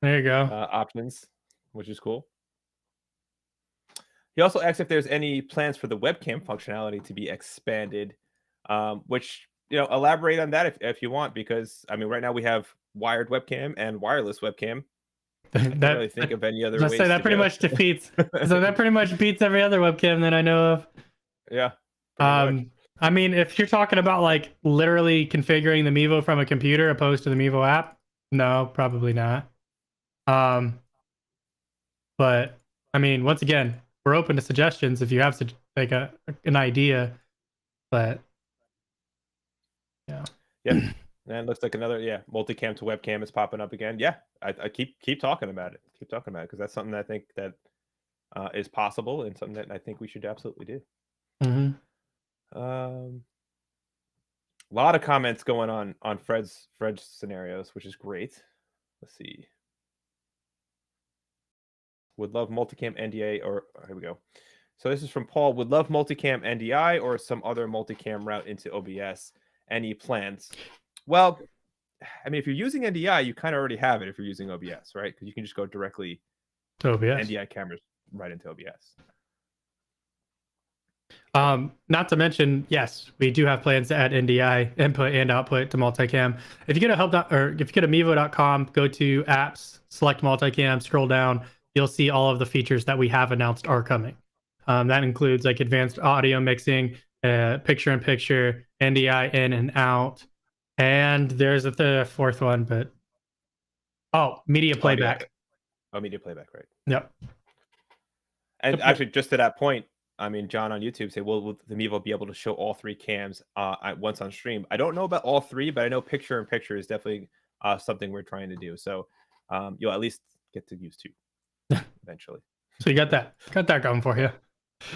There you go. options, which is cool. He also asked if there's any plans for the webcam functionality to be expanded, which, elaborate on that if you want, because I mean, right now we have wired webcam and wireless webcam. I can't really think of any other ways. That pretty much defeats. So that pretty much beats every other webcam that I know of. Yeah. I mean, if you're talking about like literally configuring the Mevo from a computer opposed to the Mevo app, no, probably not. But I mean, once again, we're open to suggestions if you have like an idea. But yeah. And it looks like another multicam to webcam is popping up again. Yeah, I keep talking about it. Keep talking about it because that's something that I think that is possible and something that I think we should absolutely do. Mm-hmm. A lot of comments going on Fred's scenarios, which is great. Let's see. Would love multicam NDI or here we go. So this is from Paul. Would love multicam NDI or some other multicam route into OBS. Any plans? Well, I mean, if you're using NDI, you kind of already have it if you're using OBS, right? Because you can just go directly to OBS. NDI cameras right into OBS. Not to mention, yes, we do have plans to add NDI input and output to multicam. If you go to if you go to mevo.com, go to apps, select multicam, scroll down, you'll see all of the features that we have announced are coming. That includes like advanced audio mixing, picture-in-picture, NDI in and out, and there's the fourth one, but media playback. Media playback, right? Yep. And actually, just to that point, I mean, John on YouTube say, will the Mevo be able to show all three cams at once on stream? I don't know about all three, but I know picture-in-picture is definitely something we're trying to do. So you'll at least get to use two eventually. So you got that going for you.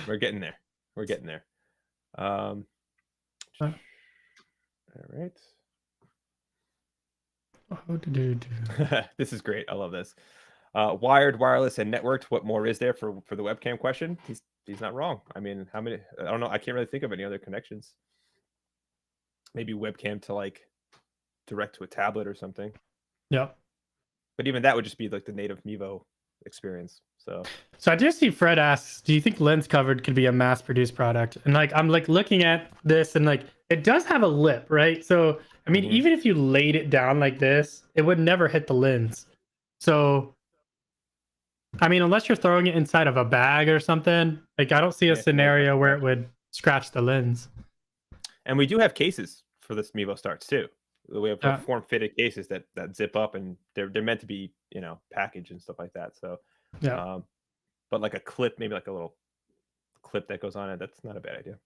We're getting there. All right. This is great. I love this. Wired, wireless, and networked. What more is there for the webcam question? He's not wrong. I mean, how many? I don't know. I can't really think of any other connections. Maybe webcam to like direct to a tablet or something. Yeah. But even that would just be like the native Mevo experience. So I do see Fred asks, do you think lens covered could be a mass produced product? And like I'm like looking at this and like it does have a lip, right? So I mean, even if you laid it down like this, it would never hit the lens. So I mean, unless you're throwing it inside of a bag or something, like I don't see a scenario where it would scratch the lens. And we do have cases for this Mevo starts too. We have form fitted cases that zip up and they're meant to be, you know, packaged and stuff like that. So yeah. But like a clip, maybe like a little clip that goes on it, that's not a bad idea.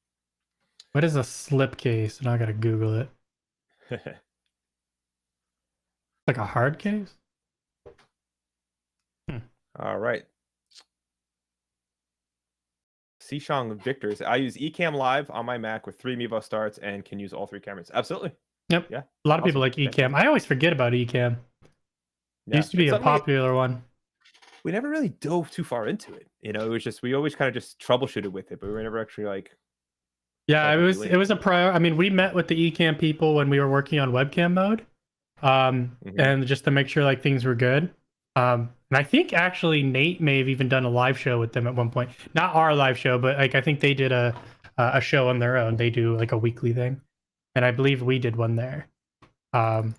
What is a slip case? And I gotta Google it. Like a hard case? All right. Sishong Victors. I use Ecamm Live on my Mac with 3 Mevo starts and can use all 3 cameras. Absolutely. Yep. Yeah. A lot of people like Ecamm. I always forget about Ecamm. Yeah. Used to be a popular one. We never really dove too far into it. You know, it was just we always kind of just troubleshooted with it, but we were never actually like. Yeah, it was a prior. I mean, we met with the Ecamm people when we were working on webcam mode, and just to make sure like things were good. And I think actually Nate may have even done a live show with them at one point. Not our live show, but like I think they did a show on their own. They do like a weekly thing, and I believe we did one there. Kind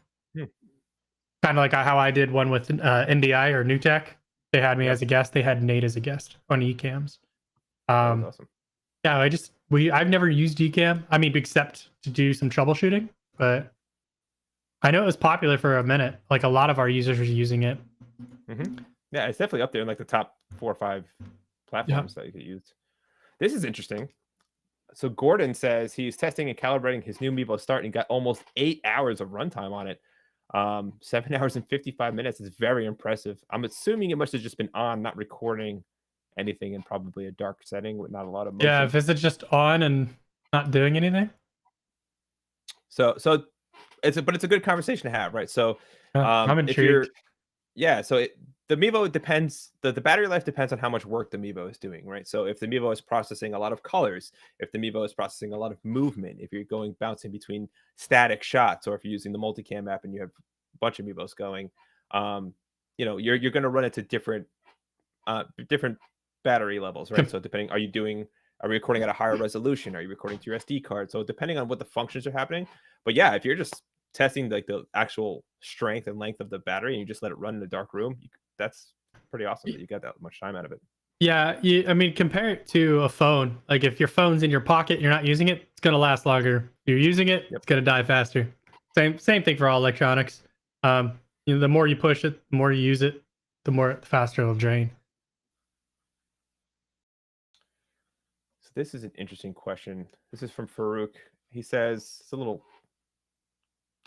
of like how I did one with NDI or New Tech. They had me as a guest. They had Nate as a guest on Ecams. That was awesome. Yeah, I've never used Ecamm. I mean, except to do some troubleshooting, but I know it was popular for a minute. Like a lot of our users are using it. Yeah, it's definitely up there in like the top 4 or 5 platforms that you could use. This is interesting. So Gordon says he's testing and calibrating his new Mevo Start and got almost 8 hours of runtime on it. 7 hours and 55 minutes is very impressive. I'm assuming it must have just been on, not recording anything in probably a dark setting with not a lot of motion. Yeah, if it's just on and not doing anything. So it's a good conversation to have, right? So I'm intrigued. So the Mevo depends, the battery life depends on how much work the Mevo is doing, right? So if the Mevo is processing a lot of colors, if the Mevo is processing a lot of movement, if you're bouncing between static shots, or if you're using the multicam app and you have a bunch of Mevos going, you know, you're going to run into different battery levels, right? So depending, are you recording at a higher resolution? Are you recording to your SD card? So depending on what the functions are happening. But yeah, if you're just testing like the actual strength and length of the battery and you just let it run in a dark room, that's pretty awesome that you got that much time out of it. Yeah, I mean, compare it to a phone. Like if your phone's in your pocket, you're not using it, it's gonna last longer. If you're using it, it's gonna die faster. Same thing for all electronics. You know, the more you push it, the more you use it, the faster it'll drain. So this is an interesting question. This is from Farouk. He says, it's a little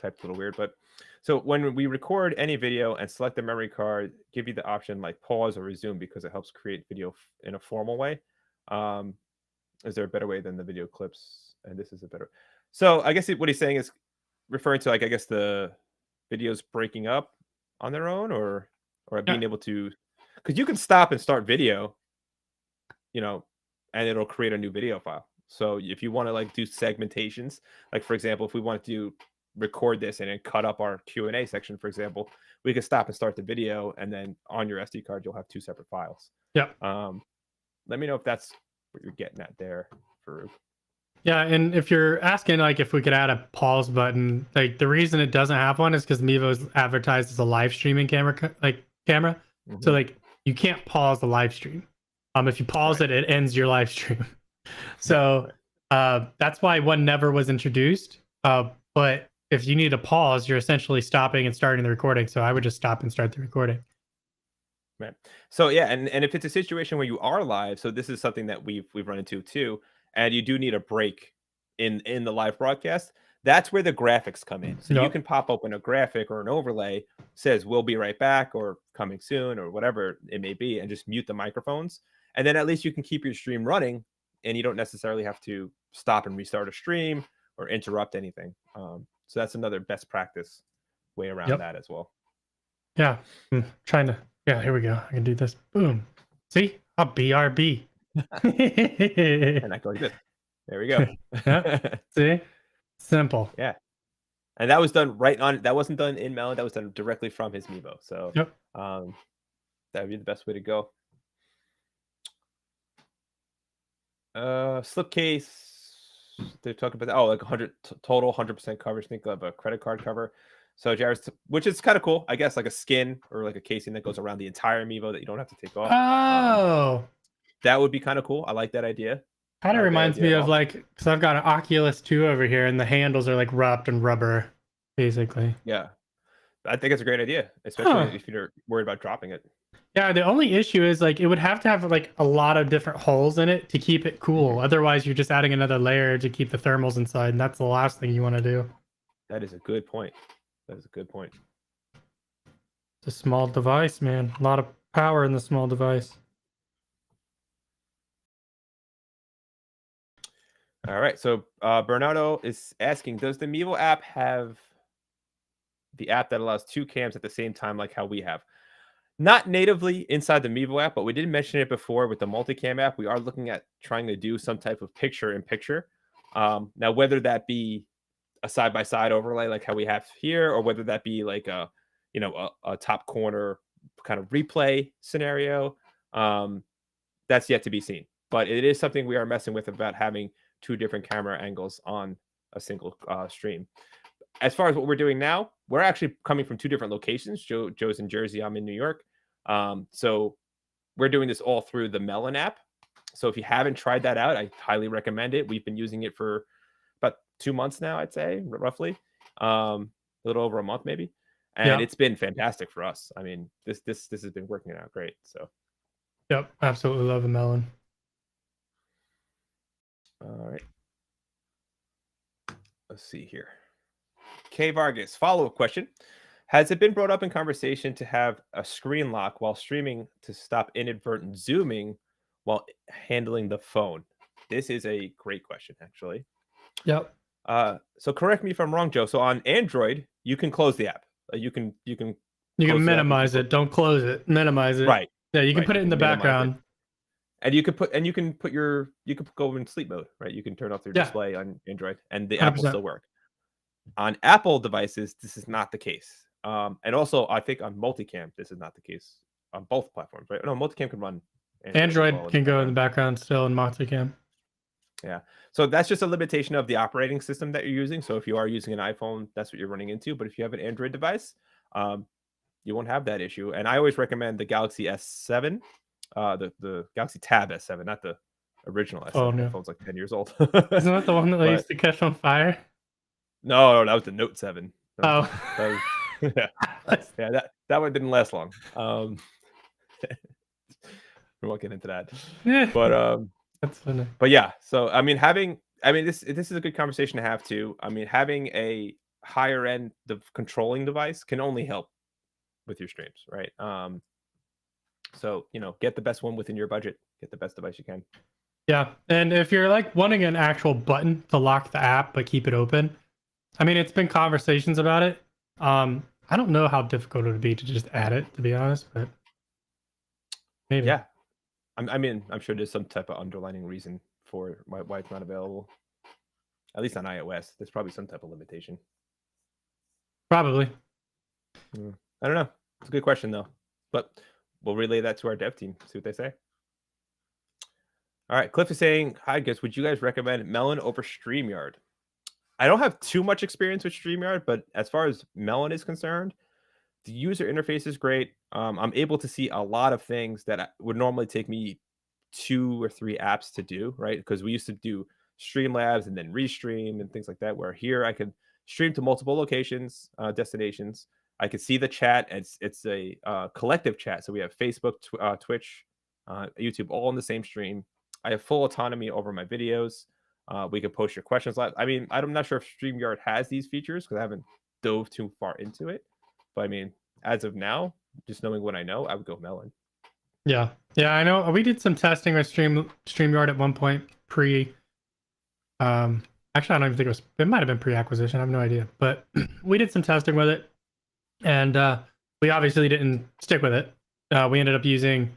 typed a little weird, but so when we record any video and select the memory card, give you the option like pause or resume because it helps create video in a formal way. Is there a better way than the video clips? And this is a better. So I guess what he's saying is referring to like, I guess the videos breaking up on their own, or being able to, because you can stop and start video, you know, and it'll create a new video file. So if you want to like do segmentations, like for example, if we want to record this and then cut up our Q&A section, for example, we can stop and start the video, and then on your SD card, you'll have 2 separate files. Yeah. Let me know if that's what you're getting at there, Farouk. Yeah, and if you're asking like if we could add a pause button, like the reason it doesn't have one is because Mevo is advertised as a live streaming camera. So like you can't pause the live stream. If you pause it, it ends your live stream. So that's why one never was introduced. But if you need a pause, you're essentially stopping and starting the recording. So I would just stop and start the recording. Right. So yeah, and if it's a situation where you are live, so this is something that we've run into too, and you do need a break in the live broadcast, that's where the graphics come in. So you can pop open a graphic or an overlay, says we'll be right back or coming soon or whatever it may be, and just mute the microphones. And then at least you can keep your stream running and you don't necessarily have to stop and restart a stream or interrupt anything. So that's another best practice way around Yep. that as well. Yeah. Trying to. Yeah. Here we go. I can do this. Boom. See? A BRB. And I go like this. There we go. Yep. See? Simple. Yeah. And that was done right on. That wasn't done in Melon. That was done directly from his Mevo. So Yep. that would be the best way to go. Slipcase. They're talking about like 100 total, 100% coverage. Think of a credit card cover. So Jared's, which is kind of cool, I guess, like a skin or like a casing that goes around the entire Mevo that you don't have to take off. Oh. That would be kind of cool. I like that idea. Kind of reminds me at of all. like, because I've got an Oculus 2 over here, and the handles are like wrapped in rubber, basically. Yeah, I think it's a great idea, especially if you're worried about dropping it. Yeah, the only issue is like it would have to have like a lot of different holes in it to keep it cool. Otherwise, you're just adding another layer to keep the thermals inside, and that's the last thing you want to do. That is a good point. That is a good point. It's a small device, man. A lot of power in the small device. All right. So Bernardo is asking, does the Mevo app have the app that allows 2 cams at the same time like how we have? Not natively inside the Mevo app, but we did mention it before with the multicam app. We are looking at trying to do some type of picture-in-picture. Now, whether that be a side-by-side overlay like how we have here, or whether that be like a top corner kind of replay scenario, that's yet to be seen. But it is something we are messing with about having 2 different camera angles on a single stream. As far as what we're doing now, we're actually coming from 2 different locations. Joe's in Jersey, I'm in New York. So we're doing this all through the Melon app. So if you haven't tried that out, I highly recommend it. We've been using it for about 2 months now, I'd say, roughly. A little over a month, maybe. And it's been fantastic for us. I mean, this has been working out great. So yep, absolutely love the Melon. All right. Let's see here. K Vargas, follow-up question. Has it been brought up in conversation to have a screen lock while streaming to stop inadvertent zooming while handling the phone? This is a great question, actually. Yep. So correct me if I'm wrong, Joe. So on Android, you can close the app. You can minimize it. Don't close it. Minimize it. Right. Yeah, you can put it in the background. And you can go in sleep mode, right? You can turn off your display on Android, and the app will still work. On Apple devices, this is not the case. And also, I think on multicam, this is not the case on both platforms, right? No, multicam can run. Android can go in the background still in multicam. Yeah. So that's just a limitation of the operating system that you're using. So if you are using an iPhone, that's what you're running into. But if you have an Android device, you won't have that issue. And I always recommend the Galaxy S7, the Galaxy Tab S7, not the original S7. Oh, no. That phone's like 10 years old. Isn't that the one that used to catch on fire? No, that was the Note 7. That That one didn't last long. We won't get into that. Yeah. But that's funny. But yeah, so I mean, this is a good conversation to have too. I mean, having a higher end controlling device can only help with your streams, right? So get the best one within your budget. Get the best device you can. Yeah, and if you're like wanting an actual button to lock the app but keep it open, I mean, it's been conversations about it. I don't know how difficult it would be to just add it, to be honest, but maybe. Yeah, I'm sure there's some type of underlying reason for why it's not available. At least on iOS, there's probably some type of limitation. Probably. I don't know. It's a good question though, but we'll relay that to our dev team. See what they say. All right, Cliff is saying, "Hi, guys. Would you guys recommend Melon over StreamYard?" I don't have too much experience with StreamYard, but as far as Melon is concerned, the user interface is great. I'm able to see a lot of things that would normally take me 2 or 3 apps to do, right? Because we used to do Streamlabs and then restream and things like that, where here I could stream to multiple locations, destinations. I could see the chat. It's a collective chat. So we have Facebook, Twitch, YouTube, all in the same stream. I have full autonomy over my videos. We can post your questions live. I mean, I'm not sure if StreamYard has these features because I haven't dove too far into it. But I mean, as of now, just knowing what I know, I would go Melon. Yeah, I know. We did some testing with StreamYard at one point actually, I don't even think it might have been pre-acquisition. I have no idea, but we did some testing with it. and we obviously didn't stick with it. We ended up using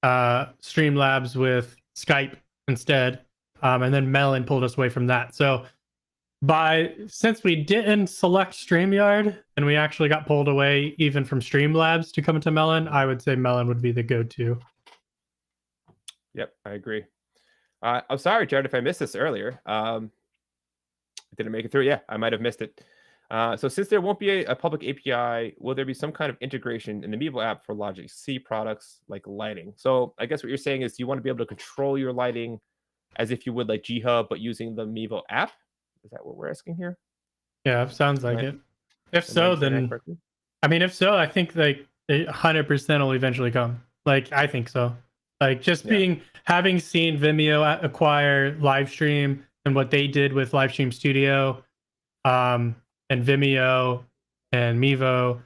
Streamlabs with Skype instead, and then Melon pulled us away from that. So since we didn't select StreamYard and we actually got pulled away even from Streamlabs to come into Melon, I would say Melon would be the go-to. Yep, I agree. I'm sorry, Jared, if I missed this earlier. Didn't make it through. Yeah, I might have missed it. So since there won't be a public API, will there be some kind of integration in the Mevo app for Logic C products like lighting? So I guess what you're saying is you want to be able to control your lighting as if you would like G Hub, but using the Mevo app. Is that what we're asking here? Yeah, sounds Am like I, it. If am I so, understanding that then correctly? I mean, if so, I think like 100% will eventually come. Like, I think so. Like, just Yeah. having seen Vimeo acquire Livestream and what they did with Livestream Studio, and Vimeo and Mevo,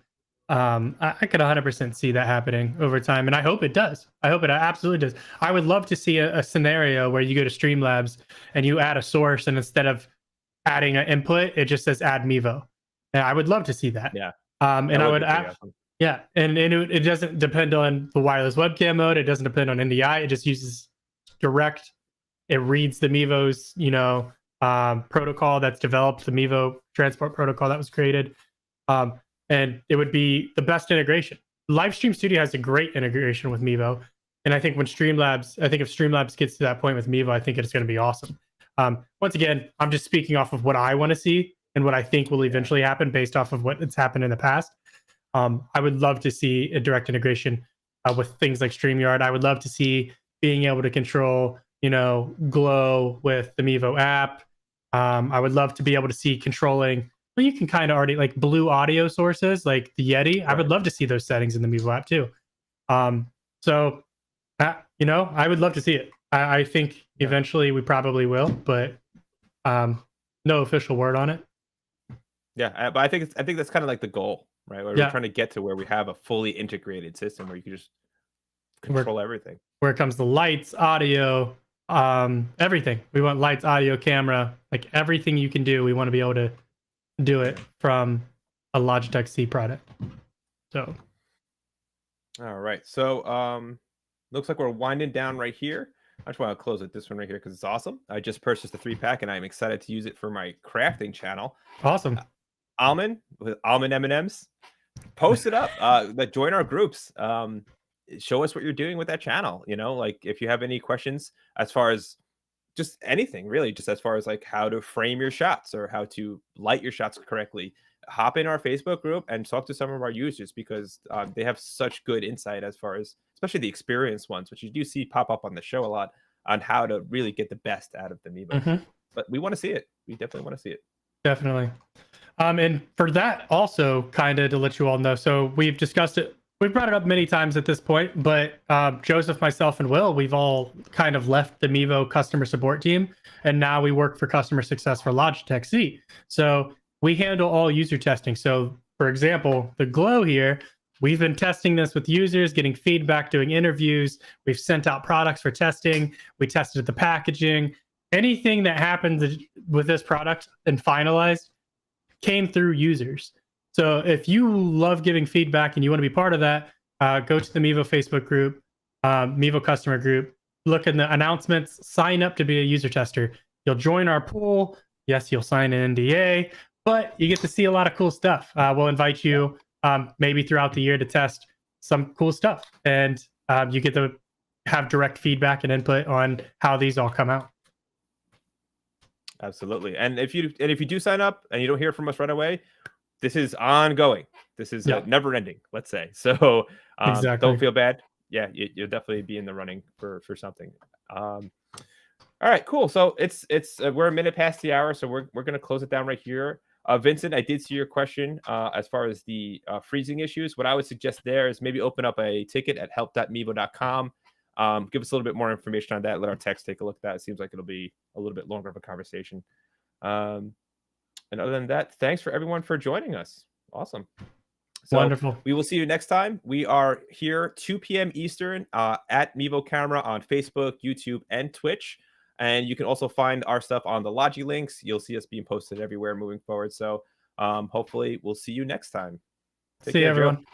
I could 100% see that happening over time, and I hope it does. I hope it absolutely does. I would love to see a scenario where you go to Streamlabs and you add a source, and instead of adding an input, it just says add Mevo. And I would love to see that. Yeah. And That I would would be pretty awesome. yeah, and it doesn't depend on the wireless webcam mode. It doesn't depend on NDI. It just uses direct. It reads the Mevo's, protocol that's developed, the Mevo transport protocol that was created, and it would be the best integration. Livestream Studio has a great integration with Mevo, and I think if Streamlabs gets to that point with Mevo, I think it's going to be awesome. Once again, I'm just speaking off of what I want to see and what I think will eventually happen based off of what has happened in the past. I would love to see a direct integration with things like StreamYard. I would love to see being able to control, Glow with the Mevo app. I would love to be able to see controlling. Well, you can kind of already like blue audio sources like the Yeti. I would Right. love to see those settings in the Mevo app too. So, I would love to see it. I think Yeah. eventually we probably will, but no official word on it. Yeah. But I think that's kind of like the goal, right? Where we're Yeah, trying to get to where we have a fully integrated system where you can just where control everything. where it comes to lights, audio, everything. We want lights, audio, camera, like everything you can do. We want to be able to do it from a Logitech C product. So All right. So looks like we're winding down right here. I just want to close with this one right here because it's awesome. I just purchased a 3-pack and I'm excited to use it for my crafting channel. awesome. Almond with almond M&Ms. Post it up. Join our groups. Show us what you're doing with that channel. Like if you have any questions as far as just anything really, just as far as like how to frame your shots or how to light your shots correctly, hop in our Facebook group and talk to some of our users because they have such good insight as far as especially the experienced ones, which you do see pop up on the show a lot on how to really get the best out of the Mevos. Mm-hmm. But we want to see it. We definitely want to see it. Definitely. And for that, also kind of to let you all know, so we've discussed it. We've brought it up many times at this point, but Joseph, myself, and Will, we've all kind of left the Mevo customer support team, and now we work for customer success for Logitech C. So we handle all user testing. So, for example, the Glow here, we've been testing this with users, getting feedback, doing interviews. We've sent out products for testing. We tested the packaging. Anything that happens with this product and finalized came through users. So if you love giving feedback and you want to be part of that, go to the Mevo Facebook group, Mevo customer group, look in the announcements, sign up to be a user tester. You'll join our pool. Yes, you'll sign an NDA, but you get to see a lot of cool stuff. We'll invite you maybe throughout the year to test some cool stuff, and you get to have direct feedback and input on how these all come out. Absolutely. And if you do sign up and you don't hear from us right away, this is ongoing. This is Yeah, never ending, let's say. So exactly. don't feel bad. Yeah, you'll definitely be in the running for something. All right, cool. So it's we're a minute past the hour, so we're gonna close it down right here. Vincent, I did see your question as far as the freezing issues. What I would suggest there is maybe open up a ticket at help.mevo.com. Give us a little bit more information on that. Let our techs take a look at that. It seems like it'll be a little bit longer of a conversation. And other than that, thanks for everyone for joining us. Awesome. So Wonderful. we will see you next time. We are here 2 p.m. Eastern at Mevo Camera on Facebook, YouTube, and Twitch. And you can also find our stuff on the Logi links. You'll see us being posted everywhere moving forward. So hopefully we'll see you next time. Take See you, care, Joe. everyone.